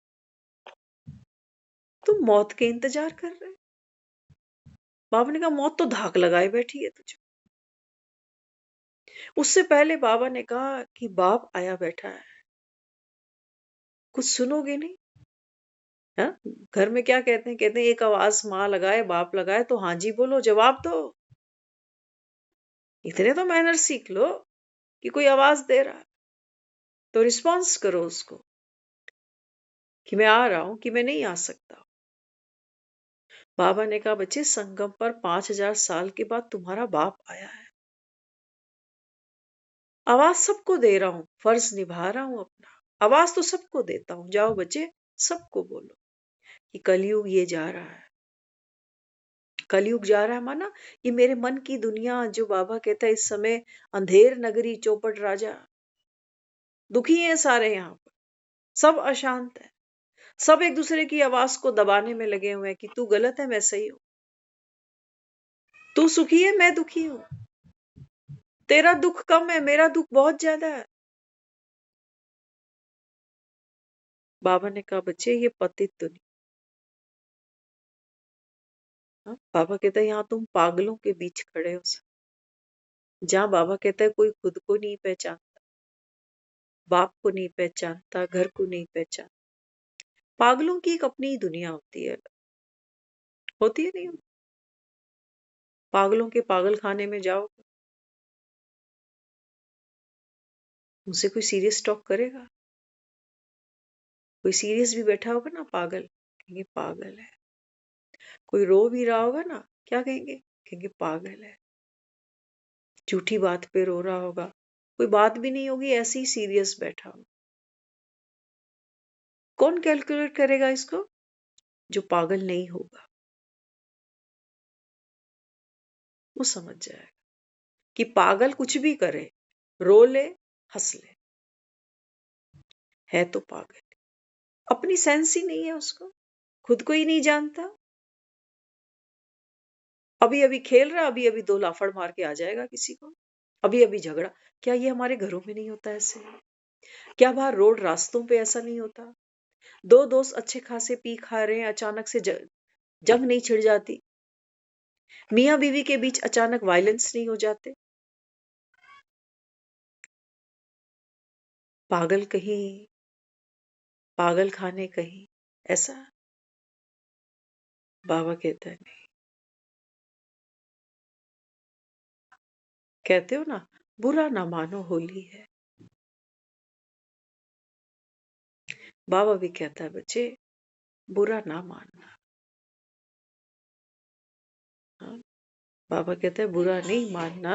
S2: तुम मौत के इंतजार कर रहे। बाबा ने कहा मौत तो धाक लगाए बैठी है तुझे। उससे पहले बाबा ने कहा कि बाप आया बैठा है, कुछ सुनोगे नहीं। हाँ, घर में क्या कहते हैं, कहते हैं एक आवाज माँ लगाए, बाप लगाए तो हाँ जी बोलो, जवाब दो। इतने तो मैनर सीख लो कि कोई आवाज दे रहा है तो रिस्पॉन्स करो उसको कि मैं आ रहा हूं कि मैं नहीं आ सकता। बाबा ने कहा बच्चे संगम पर 5000 साल के बाद तुम्हारा बाप आया है, आवाज सबको दे रहा हूं, फर्ज निभा रहा हूं अपना, आवाज तो सबको देता हूं, जाओ बच्चे सबको बोलो कि कलयुग ये जा रहा है। कलयुग जा रहा है माना ये मेरे मन की दुनिया, जो बाबा कहता है इस समय अंधेर नगरी चौपट राजा, दुखी हैं सारे, यहाँ पर सब अशांत है, सब एक दूसरे की आवाज को दबाने में लगे हुए हैं कि तू गलत है मैं सही हूं, तू सुखी है, मैं दुखी हूं। तेरा दुख कम है, मेरा दुख बहुत ज्यादा है। बाबा ने कहा बच्चे ये पतित दुनिया। हाँ? बाबा कहता है यहाँ तुम पागलों के बीच खड़े हो। जहाँ बाबा कहता है कोई खुद को नहीं पहचानता, बाप को नहीं पहचानता, घर को नहीं पहचानता। पागलों की एक अपनी ही दुनिया होती है, होती है नहीं? पागलों के पागल खाने में जाओ, उनसे कोई सीरियस टॉक करेगा? कोई सीरियस भी बैठा होगा ना, पागल कहेंगे पागल है। कोई रो भी रहा होगा ना, क्या कहेंगे? कहेंगे पागल है। झूठी बात पे रो रहा होगा, कोई बात भी नहीं होगी, ऐसे ही सीरियस बैठा होगा। कौन कैलकुलेट करेगा इसको? जो पागल नहीं होगा वो समझ जाएगा कि पागल कुछ भी करे, रो ले, हंस ले, है तो पागल। अपनी सेंस ही नहीं है उसको, खुद को ही नहीं जानता। अभी अभी खेल रहा, अभी अभी 2 लाफड़ मार के आ जाएगा किसी को, अभी अभी झगड़ा। क्या ये हमारे घरों में नहीं होता ऐसे? क्या बाहर रोड रास्तों पे ऐसा नहीं होता? 2 दोस्त अच्छे खासे पी खा रहे हैं, अचानक से जंग नहीं छिड़ जाती? मियाँ बीवी के बीच अचानक वायलेंस नहीं हो जाते? पागल कहीं, पागल खाने कहीं, ऐसा? बाबा कहता है नहीं। कहते हो ना, बुरा ना मानो होली है। बाबा भी कहता है बच्चे बुरा ना मानना। हाँ? बाबा कहता है बुरा नहीं मानना।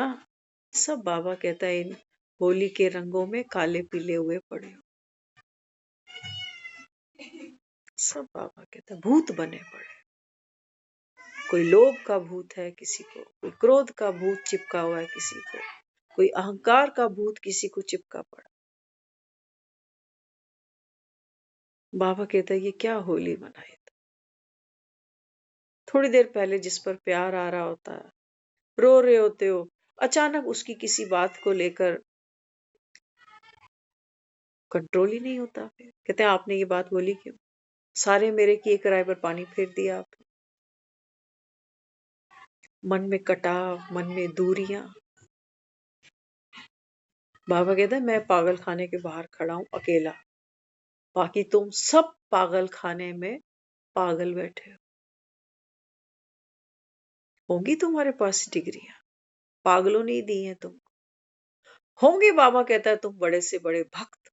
S2: सब बाबा कहता है इन होली के रंगों में काले पीले हुए पड़े हो। सब बाबा कहता है भूत बने पड़े। कोई लोभ का भूत है किसी को, कोई क्रोध का भूत चिपका हुआ है किसी को, कोई अहंकार का भूत किसी को चिपका पड़ा। बाबा कहता है ये क्या होली मनाई? थोड़ी देर पहले जिस पर प्यार आ रहा होता है, रो रहे होते हो, अचानक उसकी किसी बात को लेकर कंट्रोल ही नहीं होता। फिर कहते हैं आपने ये बात बोली क्यों? सारे मेरे किए किराए पर पानी फेर दिया आपने। मन में कटाव, मन में दूरियां। बाबा कहता है मैं पागल खाने के बाहर खड़ा हूं अकेला, बाकी तुम सब पागल खाने में पागल बैठे हो। होंगी तुम्हारे पास डिग्रियां, पागलों ने दी हैं तुमको। होंगे, बाबा कहता है तुम बड़े से बड़े भक्त,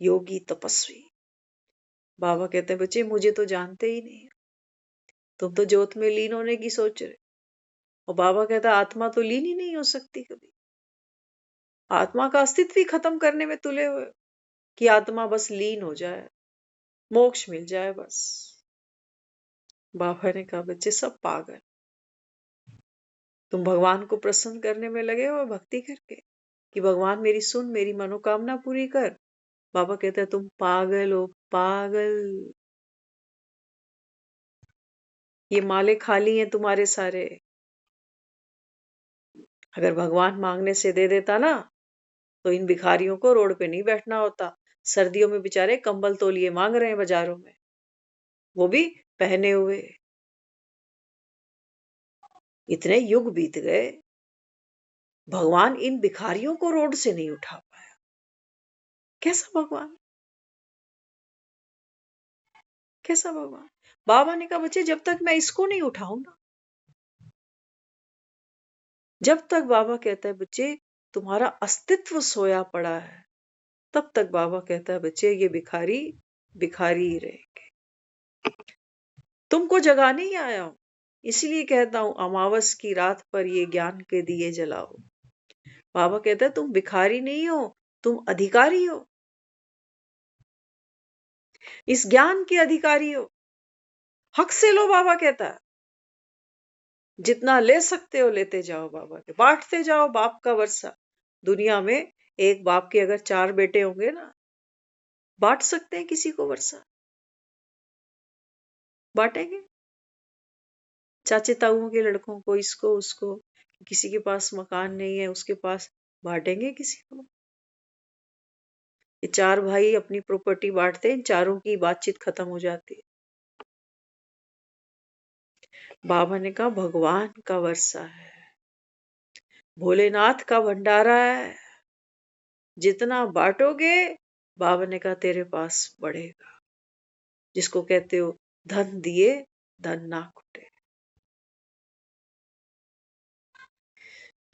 S2: योगी, तपस्वी। बाबा कहते हैं बच्चे मुझे तो जानते ही नहीं, तुम तो ज्योत में लीन होने की सोच रहे। और बाबा कहता है आत्मा तो लीन ही नहीं हो सकती कभी। आत्मा का अस्तित्व ही खत्म करने में तुले हुए हो कि आत्मा बस लीन हो जाए, मोक्ष मिल जाए बस। बाबा ने कहा बच्चे सब पागल। तुम भगवान को प्रसन्न करने में लगे हो भक्ति करके कि भगवान मेरी सुन, मेरी मनोकामना पूरी कर। बाबा कहता है तुम पागल हो, पागल। ये माले खाली हैं तुम्हारे सारे। अगर भगवान मांगने से दे देता ना, तो इन भिखारियों को रोड पे नहीं बैठना होता। सर्दियों में बेचारे कंबल तौलिए मांग रहे हैं बाजारों में, वो भी पहने हुए। इतने युग बीत गए, भगवान इन भिखारियों को रोड से नहीं उठा पाया। कैसा भगवान, कैसा भगवान? बाबा ने कहा बच्चे जब तक मैं इसको नहीं उठाऊं ना, जब तक बाबा कहता है बच्चे तुम्हारा अस्तित्व सोया पड़ा है, तब तक बाबा कहता है बच्चे ये भिखारी भिखारी ही रहेंगे। तुमको जगाने ही आया हूं, इसलिए कहता हूं अमावस की रात पर ये ज्ञान के दिए जलाओ। बाबा कहता है तुम भिखारी नहीं हो, तुम अधिकारी हो, इस ज्ञान के अधिकारी हो। हक से लो, बाबा कहता है। जितना ले सकते हो लेते जाओ, बाबा के बांटते जाओ बाप का वर्षा। दुनिया में एक बाप के अगर 4 बेटे होंगे ना, बांट सकते हैं किसी को वर्षा, बांटेंगे? चाचे ताऊओं के लड़कों को, इसको उसको, किसी के पास मकान नहीं है उसके पास बांटेंगे किसी को। ये 4 भाई अपनी प्रॉपर्टी बांटते हैं, इन चारों की बातचीत खत्म हो जाती है। बाबा ने कहा भगवान का वर्षा है, भोलेनाथ का भंडारा है, जितना बांटोगे बाबा ने कहा तेरे पास बढ़ेगा। जिसको कहते हो धन दिए धन ना खुटे।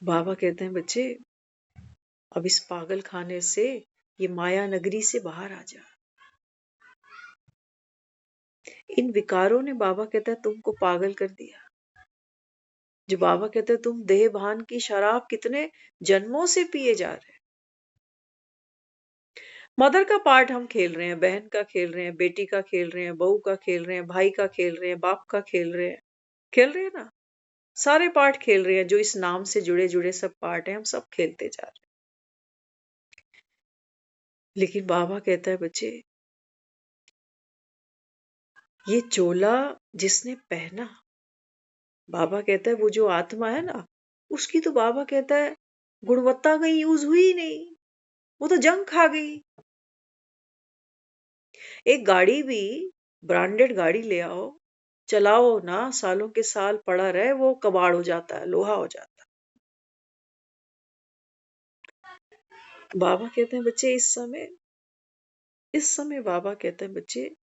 S2: बाबा कहते हैं बच्चे अब इस पागल खाने से, ये माया नगरी से बाहर आ जा। इन विकारों ने, बाबा कहता है, तुमको पागल कर दिया। जो बाबा कहते हैं तुम देह भान की शराब कितने जन्मों से पिए जा रहे हैं। मदर का पार्ट हम खेल रहे हैं, बहन का खेल रहे हैं, बेटी का खेल रहे हैं, बहू का खेल रहे हैं, भाई का खेल रहे हैं, बाप का खेल रहे हैं ना। सारे पार्ट खेल रहे हैं, जो इस नाम से जुड़े जुड़े सब पार्ट हैं, हम सब खेलते जा रहे हैं। लेकिन बाबा कहता है बच्चे, ये चोला जिसने पहना, बाबा कहता है वो जो आत्मा है ना, उसकी तो बाबा कहता है गुणवत्ता कहीं यूज हुई ही नहीं, वो तो जंग खा गई। एक गाड़ी भी ब्रांडेड गाड़ी ले आओ, चलाओ ना, सालों के साल पड़ा रहे, वो कबाड़ हो जाता है, लोहा हो जाता है। बाबा कहते हैं बच्चे इस समय बाबा कहते हैं बच्चे,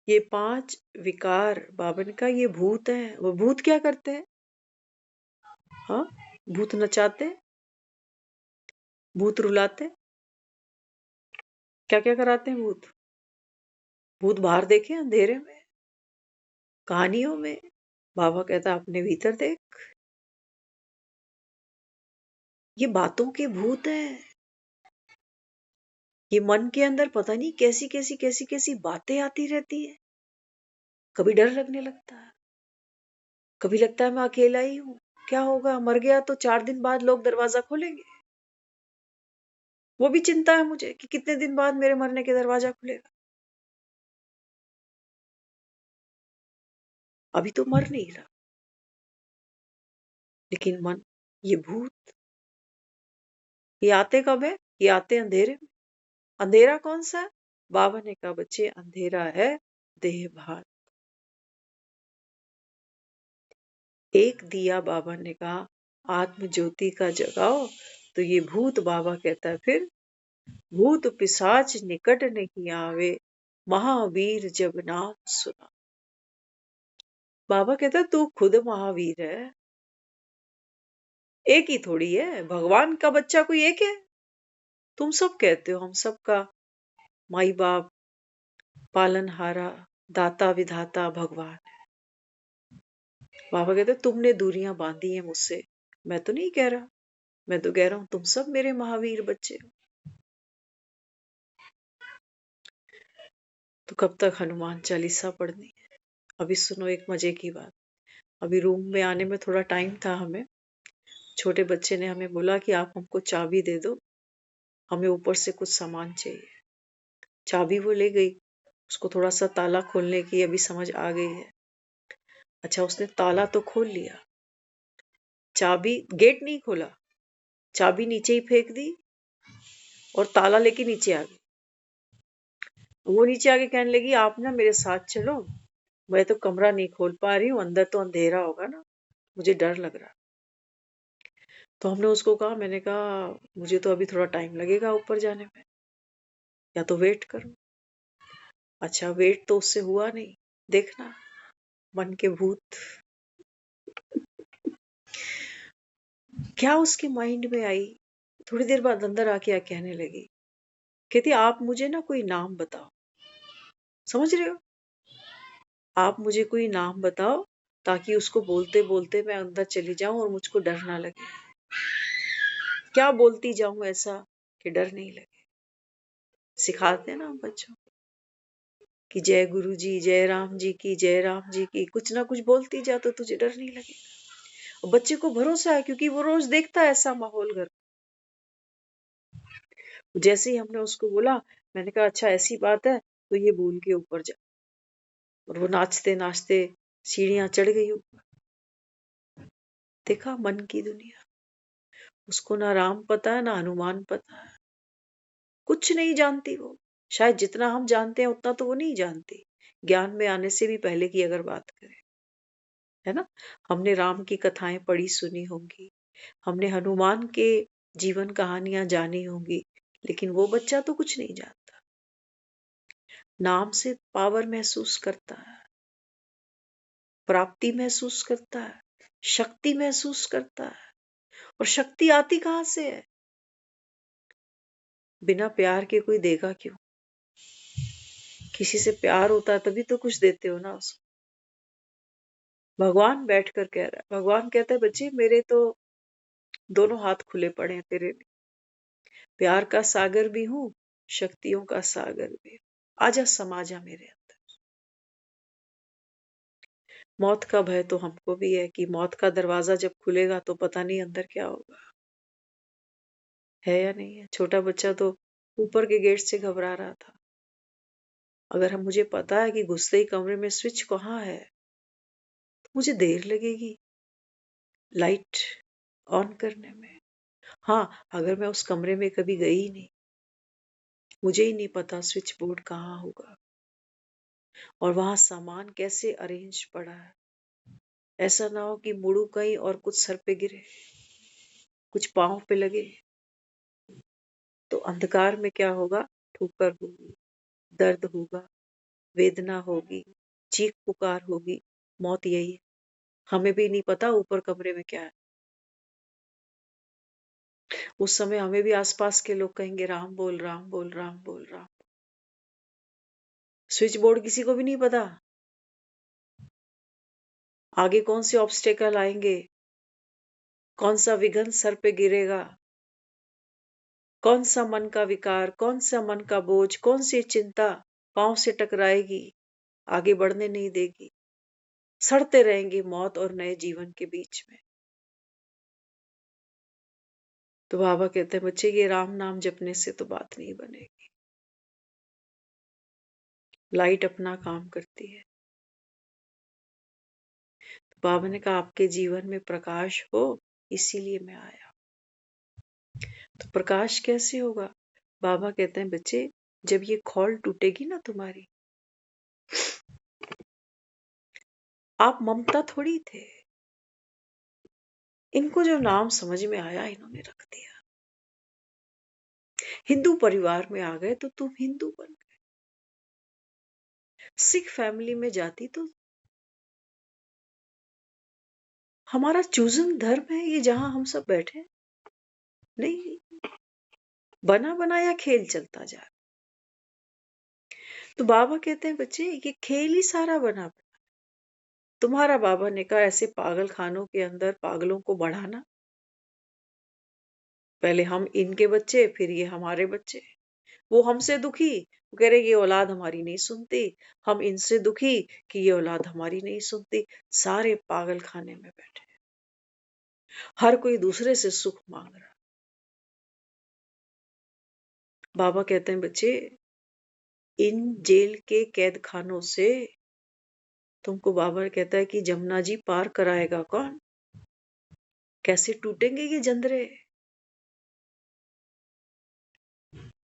S2: ये 5 विकार, बाबा ने कहा ये भूत हैं। वो भूत क्या करते हैं? हाँ, भूत नचाते, भूत रुलाते, क्या क्या कराते हैं भूत? भूत बाहर देखे अंधेरे में, कहानियों में। बाबा कहता अपने भीतर देख, ये बातों के भूत हैं। ये मन के अंदर पता नहीं कैसी बातें आती रहती है। कभी डर लगने लगता है, कभी लगता है मैं अकेला ही हूं, क्या होगा, मर गया तो 4 दिन बाद लोग दरवाजा खोलेंगे। वो भी चिंता है मुझे कि कितने दिन बाद मेरे मरने के दरवाजा खुलेगा। अभी तो मर नहीं रहा, लेकिन मन, ये भूत, ये आते कब है? ये आते अंधेरे में। अंधेरा कौन सा है? बाबा ने कहा बच्चे अंधेरा है देह भान। एक दिया बाबा ने कहा आत्म ज्योति का जगाओ, तो ये भूत, बाबा कहता है फिर, भूत पिशाच निकट नहीं आवे, महावीर जब नाम सुना। बाबा कहता है तू खुद महावीर है, एक ही थोड़ी है, भगवान का बच्चा कोई एक है? तुम सब कहते हो हम सबका माई बाप, पालनहारा, दाता विधाता भगवान है। बाबा कहते तुमने दूरियां बांधी हैं मुझसे, मैं तो नहीं कह रहा, मैं तो कह रहा हूं तुम सब मेरे महावीर बच्चे हो। तो कब तक हनुमान चालीसा पढ़नी है? अभी सुनो एक मजे की बात। अभी रूम में आने में थोड़ा टाइम था हमें, छोटे बच्चे ने हमें बोला कि आप हमको चाबी दे दो, हमें ऊपर से कुछ सामान चाहिए। चाबी वो ले गई, उसको थोड़ा सा ताला खोलने की अभी समझ आ गई है। अच्छा, उसने ताला तो खोल लिया, चाबी, गेट नहीं खोला, चाबी नीचे ही फेंक दी और ताला लेके नीचे आ गई। वो नीचे आके कहने लगी आप ना मेरे साथ चलो, मैं तो कमरा नहीं खोल पा रही हूँ, अंदर तो अंधेरा होगा ना, मुझे डर लग रहा। तो हमने उसको कहा, मैंने कहा मुझे तो अभी थोड़ा टाइम लगेगा ऊपर जाने में, या तो वेट करो। अच्छा, वेट तो उससे हुआ नहीं। देखना मन के भूत क्या उसके माइंड में आई। थोड़ी देर बाद अंदर आके कहने लगी, कहती आप मुझे ना कोई नाम बताओ, समझ रहे हो, आप मुझे कोई नाम बताओ ताकि उसको बोलते बोलते मैं अंदर चली जाऊं और मुझको डर ना लगे। क्या बोलती जाऊं ऐसा कि डर नहीं लगे। सिखाते हैं ना हम बच्चों कि जय गुरु जी, जय राम जी की, जय राम जी की, कुछ ना कुछ बोलती जा तो तुझे डर नहीं लगेगा। और बच्चे को भरोसा है क्योंकि वो रोज देखता है ऐसा माहौल घर। जैसे ही हमने उसको बोला, मैंने कहा अच्छा ऐसी बात है तो ये बोल के ऊपर जा, और वो नाचते नाचते सीढ़ियां चढ़ गई ऊपर, देखा मन की दुनिया। उसको ना राम पता है ना हनुमान पता है, कुछ नहीं जानती वो। शायद जितना हम जानते हैं उतना तो वो नहीं जानती, ज्ञान में आने से भी पहले की अगर बात करें, है ना। हमने राम की कथाएं पढ़ी सुनी होंगी, हमने हनुमान के जीवन कहानियां जानी होंगी, लेकिन वो बच्चा तो कुछ नहीं जानता। नाम से पावर महसूस करता है, प्राप्ति महसूस करता है, शक्ति महसूस करता है। और शक्ति आती कहां से है? बिना प्यार के कोई देगा क्यों? किसी से प्यार होता है तभी तो कुछ देते हो ना उसको। भगवान बैठकर कह रहा है, भगवान कहता है बच्चे मेरे तो दोनों हाथ खुले पड़े हैं तेरे लिए, प्यार का सागर भी हूं, शक्तियों का सागर भी हूं, आजा समा जा मेरे अंदर। मौत का भय तो हमको भी है कि मौत का दरवाजा जब खुलेगा तो पता नहीं अंदर क्या होगा, है या नहीं है। छोटा बच्चा तो ऊपर के गेट से घबरा रहा था। अगर हम मुझे पता है कि घुसते ही कमरे में स्विच कहाँ है तो मुझे देर लगेगी लाइट ऑन करने में। हाँ, अगर मैं उस कमरे में कभी गई ही नहीं, मुझे ही नहीं पता स्विच बोर्ड कहाँ होगा और वहां सामान कैसे अरेंज पड़ा है, ऐसा ना हो कि मुड़ू कहीं और कुछ सर पे गिरे, कुछ पांव पे लगे, तो अंधकार में क्या होगा? ठोकर होगी, दर्द होगा, वेदना होगी, चीख पुकार होगी। मौत यही है, हमें भी नहीं पता ऊपर कमरे में क्या है। उस समय हमें भी आसपास के लोग कहेंगे राम बोल राम बोल राम बोल राम। स्विच बोर्ड किसी को भी नहीं पता आगे कौन से ऑब्स्टेकल आएंगे, कौन सा विघन सर पे गिरेगा, कौन सा मन का विकार, कौन सा मन का बोझ, कौन सी चिंता पांव से टकराएगी, आगे बढ़ने नहीं देगी। सड़ते रहेंगे मौत और नए जीवन के बीच में। तो बाबा कहते हैं बच्चे ये राम नाम जपने से तो बात नहीं बनेगी। लाइट अपना काम करती है। तो बाबा ने कहा आपके जीवन में प्रकाश हो, इसीलिए मैं आया। तो प्रकाश कैसे होगा? बाबा कहते हैं बच्चे जब ये खौल टूटेगी ना तुम्हारी, आप ममता थोड़ी थे, इनको जो नाम समझ में आया इन्होंने रख दिया। हिंदू परिवार में आ गए तो तुम हिंदू बन गए, सिख फैमिली में जाती तो हमारा चूजन धर्म है ये जहां हम सब बैठे, नहीं, बना बनाया खेल चलता जा रहा। तो बाबा कहते हैं बच्चे ये खेल ही सारा बना बना। तुम्हारा बाबा ने कहा ऐसे पागल खानों के अंदर पागलों को बढ़ाना, पहले हम इनके बच्चे फिर ये हमारे बच्चे। वो हमसे दुखी, वो कह रहे ये औलाद हमारी नहीं सुनती, हम इनसे दुखी कि ये औलाद हमारी नहीं सुनती। सारे पागल खाने में बैठे, हर कोई दूसरे से सुख मांग रहा। बाबा कहते हैं बच्चे इन जेल के कैद खानों से तुमको, बाबा कहता है कि जमुना जी पार कराएगा कौन? कैसे टूटेंगे ये जंदरे?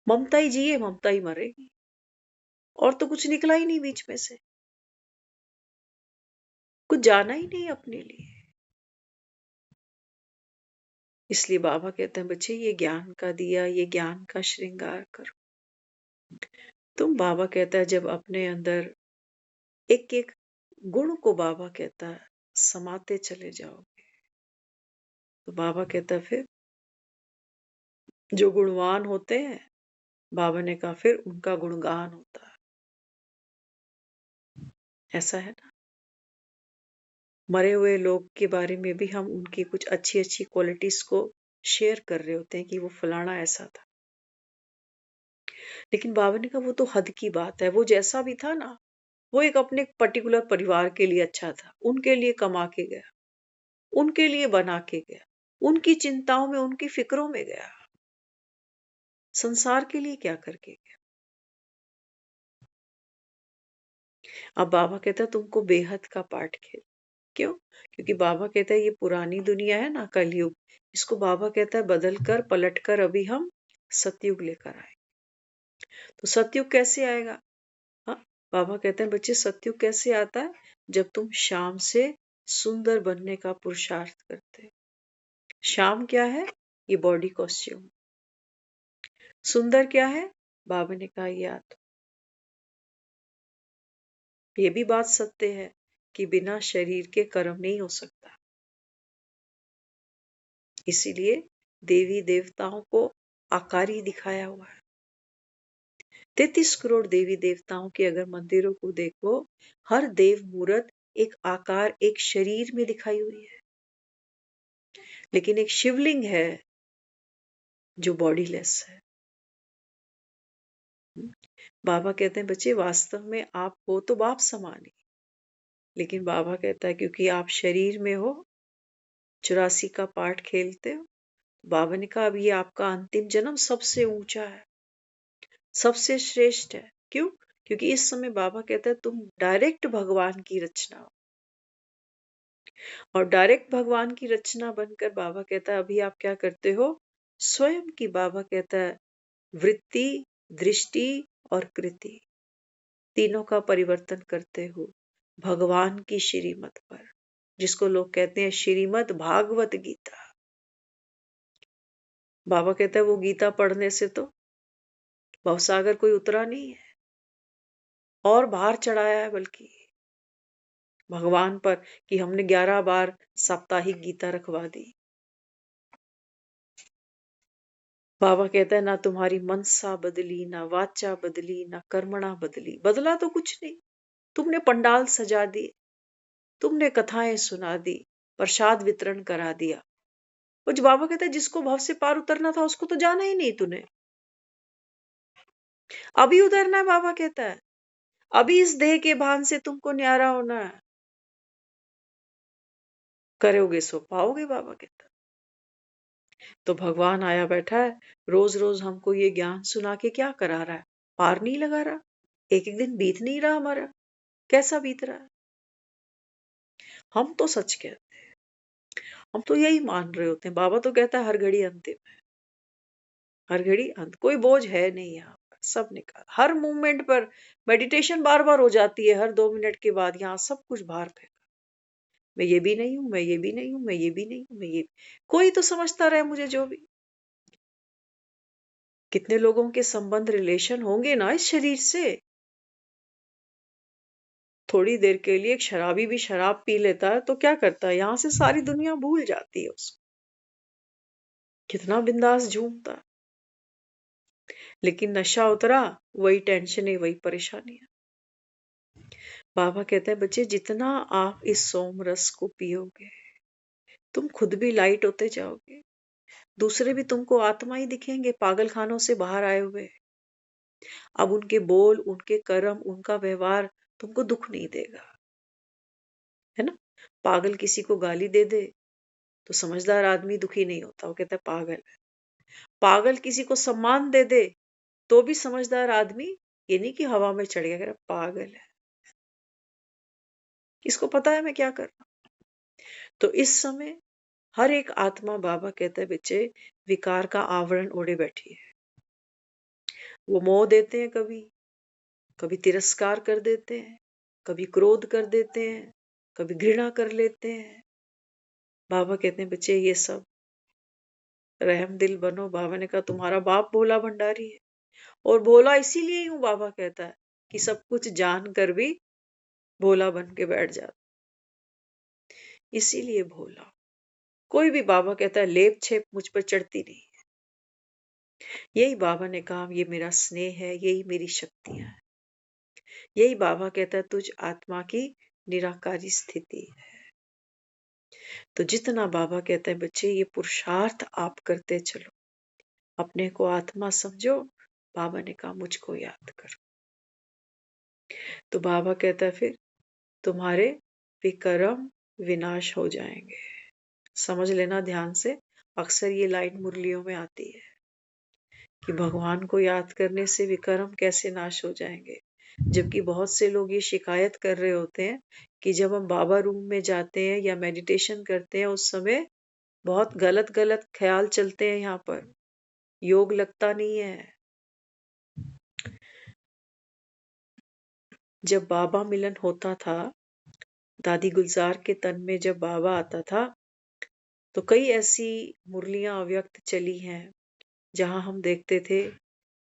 S2: ममता ही जिए ममता ही मरेगी, और तो कुछ निकला ही नहीं बीच में से, कुछ जाना ही नहीं अपने लिए। इसलिए बाबा कहते हैं बच्चे ये ज्ञान का दिया, ये ज्ञान का श्रृंगार करो। तुम, बाबा कहता है जब अपने अंदर एक एक गुण को, बाबा कहता है समाते चले जाओगे, तो बाबा कहता है फिर जो गुणवान होते हैं, बाबा ने कहा फिर उनका गुणगान होता है। ऐसा है ना, मरे हुए लोग के बारे में भी हम उनकी कुछ अच्छी अच्छी क्वालिटीज को शेयर कर रहे होते हैं कि वो फलाना ऐसा था, लेकिन बाबा ने कहा वो तो हद की बात है। वो जैसा भी था ना, वो एक अपने पर्टिकुलर परिवार के लिए अच्छा था, उनके लिए कमा के गया, उनके लिए बना के गया, उनकी चिंताओं में उनकी फिक्रों में गया, संसार के लिए क्या करके गया। अब बाबा कहता है तुमको बेहद का पाठ खेल। क्यों? क्योंकि बाबा कहता है ये पुरानी दुनिया है ना, कलयुग, इसको बाबा कहता है बदल कर पलट कर अभी हम सतयुग लेकर आए। तो सतयुग कैसे आएगा? हाँ, बाबा कहते हैं बच्चे सतयुग कैसे आता है? जब तुम शाम से सुंदर बनने का पुरुषार्थ करते हो। शाम क्या है? ये बॉडी कॉस्ट्यूम। सुंदर क्या है? बाबा ने कहा ये आत्मा। ये भी बात सत्य है कि बिना शरीर के कर्म नहीं हो सकता। इसीलिए देवी देवताओं को आकारी दिखाया हुआ है। 33 करोड़ देवी देवताओं के अगर मंदिरों को देखो, हर देव मूर्त एक आकार, एक शरीर में दिखाई हुई है। लेकिन एक शिवलिंग है जो बॉडीलेस है। बाबा कहते हैं बच्चे वास्तव में आप हो तो बाप समान ही, लेकिन बाबा कहता है क्योंकि आप शरीर में हो, 84 का पाठ खेलते हो। बाबा ने कहा अब ये आपका अंतिम जन्म सबसे ऊंचा है, सबसे श्रेष्ठ है। क्यों? क्योंकि इस समय बाबा कहता है तुम डायरेक्ट भगवान की रचना हो, और डायरेक्ट भगवान की रचना बनकर बाबा कहता है अभी आप क्या करते हो? स्वयं की, बाबा कहता है वृत्ति, दृष्टि और कृति, तीनों का परिवर्तन करते हो भगवान की श्रीमत पर, जिसको लोग कहते हैं श्रीमद् भागवत गीता। बाबा कहता है वो गीता पढ़ने से तो भवसागर कोई उतरा नहीं है, और भार चढ़ाया है बल्कि भगवान पर, कि हमने 11 बार साप्ताहिक गीता रखवा दी। बाबा कहता है ना तुम्हारी मनसा बदली, ना वाचा बदली, ना कर्मणा बदली। बदला तो कुछ नहीं। तुमने पंडाल सजा दिए, तुमने कथाएं सुना दी, प्रसाद वितरण करा दिया। कुछ बाबा कहता है जिसको भव से पार उतरना था उसको तो जाना ही नहीं तूने। अभी उतरना है, बाबा कहता है अभी इस देह के भान से तुमको न्यारा होना है। करोगे सो पाओगे, बाबा कहता है। तो भगवान आया बैठा है, रोज रोज हमको ये ज्ञान सुना के क्या करा रहा है? पार नहीं लगा रहा। एक एक दिन बीत नहीं रहा हमारा। कैसा बीत रहा है? हम तो सच कहते हैं, हम तो यही मान रहे होते हैं। बाबा तो कहता है हर घड़ी अंतिम है, हर घड़ी अंत, कोई बोझ है नहीं यहाँ पर, सब निकाल। हर मूवमेंट पर मेडिटेशन बार बार हो जाती है, हर 2 मिनट के बाद यहाँ सब कुछ बाहर फेंका। मैं ये भी नहीं हूं, मैं ये भी नहीं हूं, मैं ये भी नहीं हूं, मैं ये कोई तो समझता रहे मुझे जो भी। कितने लोगों के संबंध, रिलेशन होंगे ना इस शरीर से। थोड़ी देर के लिए एक शराबी भी शराब पी लेता है तो क्या करता है? यहाँ से सारी दुनिया भूल जाती है उसको, कितना बिंदास झूमता है। लेकिन नशा उतरा, वही टेंशन है, वही परेशानी है। बाबा कहते हैं बच्चे जितना आप इस सोम रस को पियोगे, तुम खुद भी लाइट होते जाओगे, दूसरे भी तुमको आत्मा ही दिखेंगे, पागल खानों से बाहर आए हुए। अब उनके बोल, उनके कर्म, उनका व्यवहार तुमको दुख नहीं देगा, है ना? पागल किसी को गाली दे दे तो समझदार आदमी दुखी नहीं होता, वो कहता है पागल है। पागल किसी को सम्मान दे दे तो भी समझदार आदमी ये नहीं कि हवा में चढ़ गया, कह रहा पागल है, इसको पता है मैं क्या कर रहा हूं। तो इस समय हर एक आत्मा, बाबा कहता है बच्चे, विकार का आवरण ओढ़े बैठी है। वो मोह देते हैं, कभी कभी तिरस्कार कर देते हैं, कभी क्रोध कर देते हैं, कभी घृणा कर लेते हैं। बाबा कहते हैं बच्चे ये सब रहम दिल बनो। बाबा ने कहा तुम्हारा बाप भोला भंडारी है, और भोला इसीलिए ही हूं, बाबा कहता है कि सब कुछ जान कर भी भोला बन के बैठ जाता, इसीलिए भोला। कोई भी, बाबा कहता है लेप छेप मुझ पर चढ़ती नहीं। यही बाबा ने कहा ये मेरा स्नेह है, यही मेरी शक्तियां है। यही बाबा कहता है तुझ आत्मा की निराकारी स्थिति है। तो जितना बाबा कहता है बच्चे ये पुरुषार्थ आप करते चलो, अपने को आत्मा समझो। बाबा ने कहा मुझको याद करो। तो बाबा कहता है फिर तुम्हारे विकर्म विनाश हो जाएंगे। समझ लेना ध्यान से, अक्सर ये लाइन मुरलियों में आती है कि भगवान को याद करने से विकर्म कैसे नाश हो जाएंगे। जबकि बहुत से लोग ये शिकायत कर रहे होते हैं कि जब हम बाबा रूम में जाते हैं या मेडिटेशन करते हैं उस समय बहुत गलत गलत ख्याल चलते हैं, यहाँ पर योग लगता नहीं है। जब बाबा मिलन होता था, दादी गुलजार के तन में जब बाबा आता था, तो कई ऐसी मुरलियां अव्यक्त चली हैं जहां हम देखते थे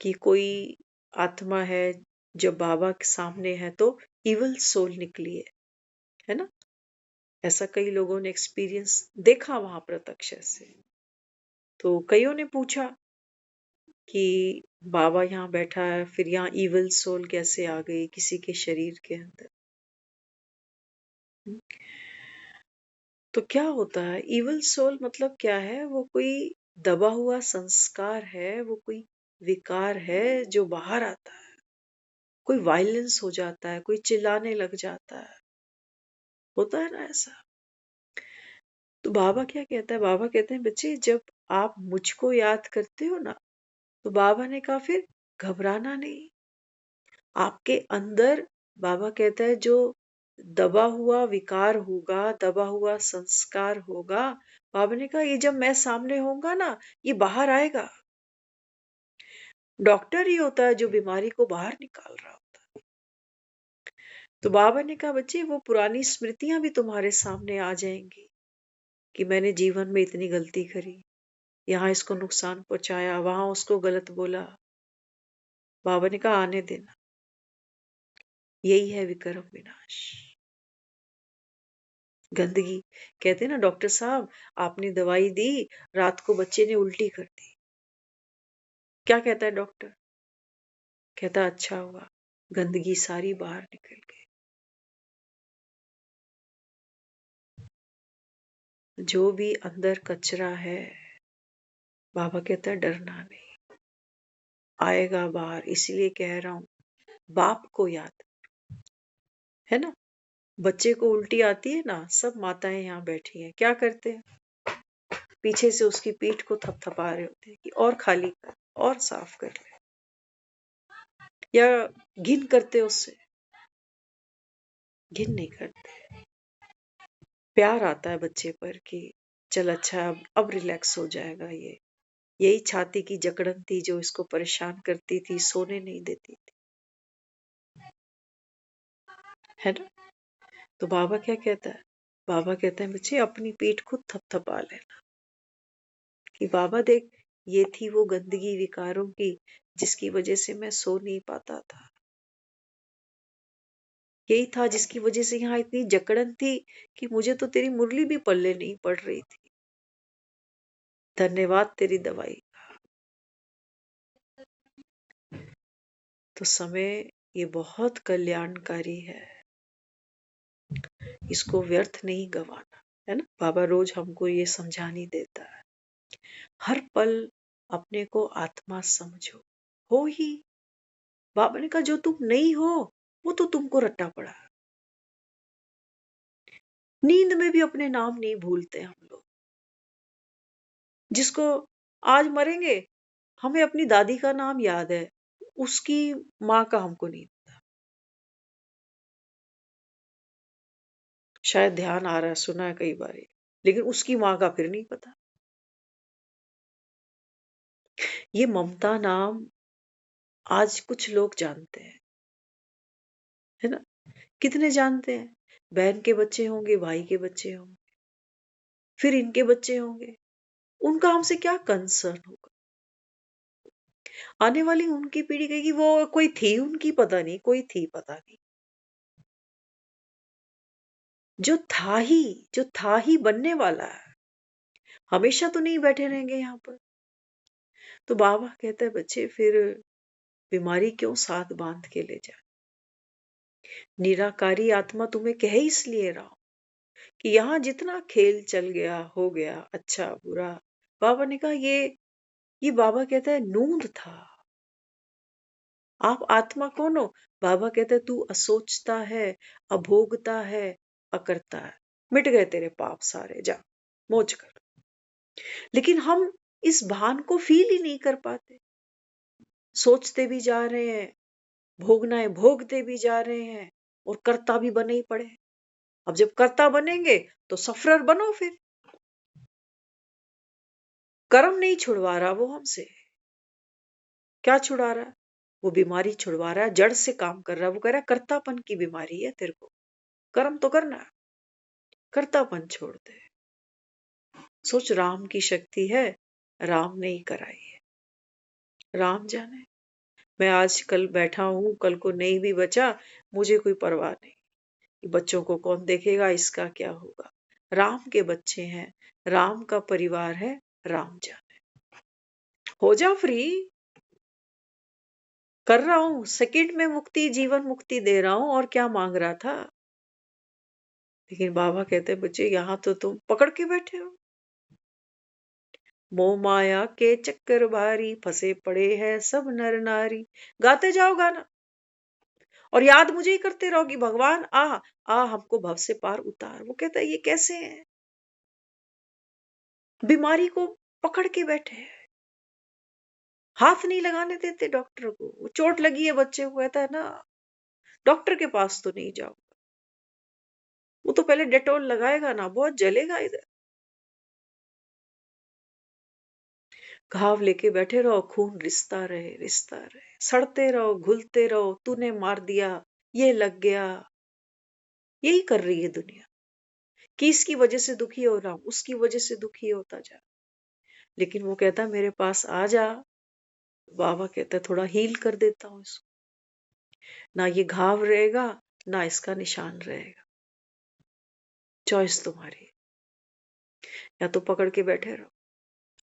S2: कि कोई आत्मा है, जब बाबा के सामने है तो इवल सोल निकली है ना। ऐसा कई लोगों ने एक्सपीरियंस देखा वहां प्रत्यक्ष से। तो कईयों ने पूछा कि बाबा यहाँ बैठा है, फिर यहाँ इवल सोल कैसे आ गई किसी के शरीर के अंदर। तो क्या होता है इवल सोल, मतलब क्या है? वो कोई दबा हुआ संस्कार है, वो कोई विकार है जो बाहर आता है। कोई वायलेंस हो जाता है, कोई चिल्लाने लग जाता है, होता है ना ऐसा। तो बाबा क्या कहता है? बाबा कहते हैं बच्चे जब आप मुझको याद करते हो ना, तो बाबा ने कहा फिर घबराना नहीं। आपके अंदर बाबा कहता है जो दबा हुआ विकार होगा, दबा हुआ संस्कार होगा, बाबा ने कहा ये जब मैं सामने होऊंगा ना, ये बाहर आएगा। डॉक्टर ही होता है जो बीमारी को बाहर निकाल रहा होता है। तो बाबा ने कहा बच्चे वो पुरानी स्मृतियां भी तुम्हारे सामने आ जाएंगी कि मैंने जीवन में इतनी गलती करी, यहाँ इसको नुकसान पहुंचाया, वहां उसको गलत बोला। बाबा ने कहा आने देना, यही है विक्रम विनाश, गंदगी। कहते हैं ना डॉक्टर साहब आपने दवाई दी, रात को बच्चे ने उल्टी कर दी, क्या कहता है डॉक्टर? कहता अच्छा हुआ, गंदगी सारी बाहर निकल गई। जो भी अंदर कचरा है, बाबा कहता है डरना नहीं, आएगा बाहर। इसलिए कह रहा हूं बाप को याद, है ना। बच्चे को उल्टी आती है ना, सब माताएं यहाँ बैठी हैं, क्या करते हैं? पीछे से उसकी पीठ को थपथपा रहे होते हैं कि और खाली कर, और साफ कर ले, या घिन करते उससे, घिन नहीं करते। प्यार आता है बच्चे पर कि चल अच्छा अब रिलैक्स हो जाएगा। ये यही छाती की जकड़न थी जो इसको परेशान करती थी, सोने नहीं देती थी, है ना। तो बाबा क्या कहता है? बाबा कहते हैं बच्चे अपनी पीठ खुद थपथपा लेना कि बाबा देख ये थी वो गंदगी विकारों की जिसकी वजह से मैं सो नहीं पाता था, यही था जिसकी वजह से यहाँ इतनी जकड़न थी कि मुझे तो तेरी मुरली भी पल्ले नहीं पड़ रही थी। धन्यवाद तेरी दवाई। तो समय ये बहुत कल्याणकारी है, इसको व्यर्थ नहीं गवाना, है ना। बाबा रोज हमको ये समझानी देता है, हर पल अपने को आत्मा समझो, हो ही। बाबा ने कहा जो तुम नहीं हो वो तो तुमको रट्टा पड़ा। नींद में भी अपने नाम नहीं भूलते हम लोग। जिसको आज मरेंगे, हमें अपनी दादी का नाम याद है, उसकी माँ का हमको नहीं पता। शायद ध्यान आ रहा है, सुना है कई बार, लेकिन उसकी माँ का फिर नहीं पता। ये ममता नाम आज कुछ लोग जानते हैं, है ना। कितने जानते हैं? बहन के बच्चे होंगे, भाई के बच्चे होंगे, फिर इनके बच्चे होंगे, उनका हमसे क्या कंसर्न होगा। आने वाली उनकी पीढ़ी कहेगी वो कोई थी उनकी, पता नहीं कोई थी, पता नहीं। जो था ही बनने वाला है, हमेशा तो नहीं बैठे रहेंगे यहाँ पर। तो बाबा कहते हैं बच्चे फिर बीमारी क्यों साथ बांध के ले जाए। निराकारी आत्मा तुम्हें कह इसलिए रहा हूं कि यहाँ जितना खेल चल गया हो गया, अच्छा बुरा, बाबा ने कहा ये बाबा कहता है नूंद था। आप आत्मा कौन हो? बाबा कहते हैं तू असोचता है, अभोगता है, अकर्ता है, मिट गए तेरे पाप सारे, जा मौज कर। लेकिन हम इस भान को फील ही नहीं कर पाते, सोचते भी जा रहे हैं, भोगना है भोगते भी जा रहे हैं और कर्ता भी बने ही पड़े। अब जब कर्ता बनेंगे तो सफरर बनो फिर। कर्म नहीं छुड़वा रहा वो हमसे। क्या छुड़ा रहा है? वो बीमारी छुड़वा रहा है, जड़ से काम कर रहा है। वो कह रहा है कर्तापन की बीमारी है तेरे को, कर्म तो करना है, कर्तापन छोड़ दे। सोच, राम की शक्ति है, राम ने ही कराई है, राम जाने। मैं आज कल बैठा हूं, कल को नहीं भी बचा, मुझे कोई परवाह नहीं कि बच्चों को कौन देखेगा, इसका क्या होगा। राम के बच्चे हैं, राम का परिवार है, राम जाने। हो जा फ्री। कर रहा हूं, सेकंड में मुक्ति, जीवन मुक्ति दे रहा हूं, और क्या मांग रहा था। लेकिन बाबा कहते हैं बच्चे यहां तो तुम पकड़ के बैठे हो, मोह माया के चक्कर भारी, फंसे पड़े हैं सब नर नारी। गाते जाओ गाना और याद मुझे ही करते रहो कि भगवान आ आ हमको भव से पार उतार। वो कहता है ये कैसे है, बीमारी को पकड़ के बैठे हैं, हाथ नहीं लगाने देते डॉक्टर को। वो चोट लगी है बच्चे को, कहता है ना डॉक्टर के पास तो नहीं जाओ, वो तो पहले डेटॉल लगाएगा ना, बहुत जलेगा इधर। घाव लेके बैठे रहो, खून रिसता रहे रिसता रहे, सड़ते रहो घुलते रहो, तूने मार दिया ये लग गया। यही कर रही है दुनिया कि इसकी वजह से दुखी हो रहा हूं, उसकी वजह से दुखी होता जा। लेकिन वो कहता है मेरे पास आ जा। बाबा कहता है थोड़ा हील कर देता हूं इसको, ना ये घाव रहेगा ना इसका निशान रहेगा। चॉइस तुम्हारी है। या तो पकड़ के बैठे रहो,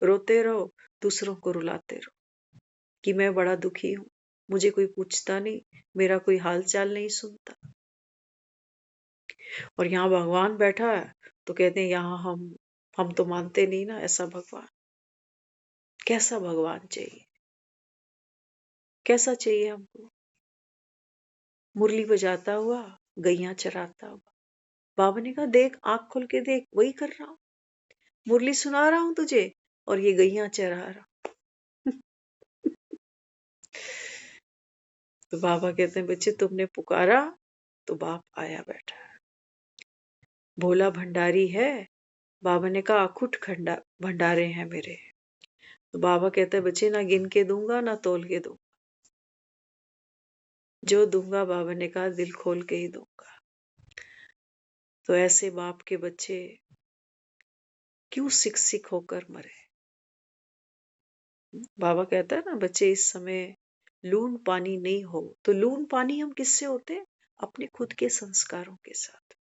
S2: रोते रहो, दूसरों को रुलाते रहो कि मैं बड़ा दुखी हूं, मुझे कोई पूछता नहीं, मेरा कोई हाल चाल नहीं सुनता। और यहाँ भगवान बैठा है तो कहते हैं यहाँ हम तो मानते नहीं ना ऐसा भगवान। कैसा भगवान चाहिए, कैसा चाहिए हमको? मुरली बजाता हुआ, गैया चराता हुआ। बाबा ने कहा देख, आंख खोल के देख, वही कर रहा हूं, मुरली सुना रहा हूं तुझे और ये गैया चरा रहा हूं। तो बाबा कहते हैं बच्चे तुमने पुकारा तो बाप आया बैठा है, भोला भंडारी है। बाबा ने कहा अखुट भंडारे हैं मेरे। तो बाबा कहते हैं बच्चे ना गिन के दूंगा ना तोल के दूंगा, जो दूंगा बाबा ने कहा दिल खोल के ही दूंगा। तो ऐसे बाप के बच्चे क्यों सिक सिक होकर मरे? बाबा कहता है ना बच्चे इस समय लून पानी नहीं हो, तो लून पानी हम किससे होते हैं? अपने खुद के संस्कारों के साथ।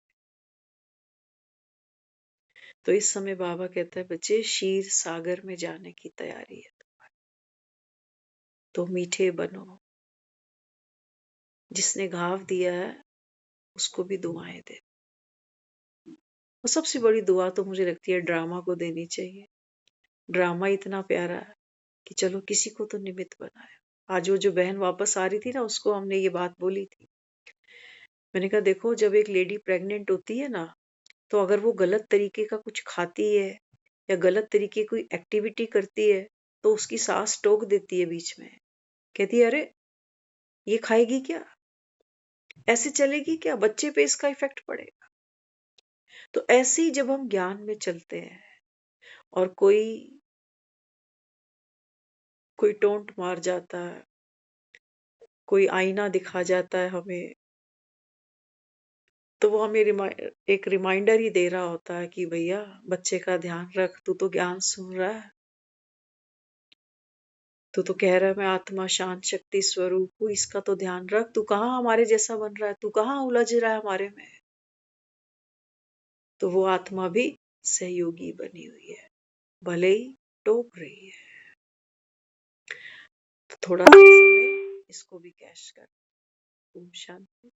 S2: तो इस समय बाबा कहता है बच्चे क्षीर सागर में जाने की तैयारी है, तो मीठे बनो। जिसने घाव दिया है उसको भी दुआएं दे। और सबसे बड़ी दुआ तो मुझे लगती है ड्रामा को देनी चाहिए। ड्रामा इतना प्यारा है कि चलो किसी को तो निमित्त बनाया। आज वो जो बहन वापस आ रही थी ना, उसको हमने ये बात बोली थी। मैंने कहा देखो, जब एक लेडी प्रेग्नेंट होती है ना, तो अगर वो गलत तरीके का कुछ खाती है या गलत तरीके की कोई एक्टिविटी करती है तो उसकी सांस टोक देती है बीच में। कहती है अरे ये खाएगी क्या, ऐसे चलेगी क्या, बच्चे पे इसका इफेक्ट पड़ेगा। तो ऐसे ही जब हम ज्ञान में चलते हैं और कोई टोंट मार जाता है, कोई आईना दिखा जाता है हमें, तो वो हमें एक रिमाइंडर ही दे रहा होता है कि भैया बच्चे का ध्यान रख, तू तो ज्ञान सुन रहा है, तू तो कह रहा है मैं आत्मा शांत शक्ति स्वरूप हूँ, इसका तो ध्यान रख। तू कहाँ हमारे जैसा बन रहा है, तू कहाँ उलझ रहा है हमारे में। तो वो आत्मा भी सहयोगी बनी हुई है, भले ही टोक रही है। तो थोड़ा सा समय इसको भी कैश कर। ओम शांति।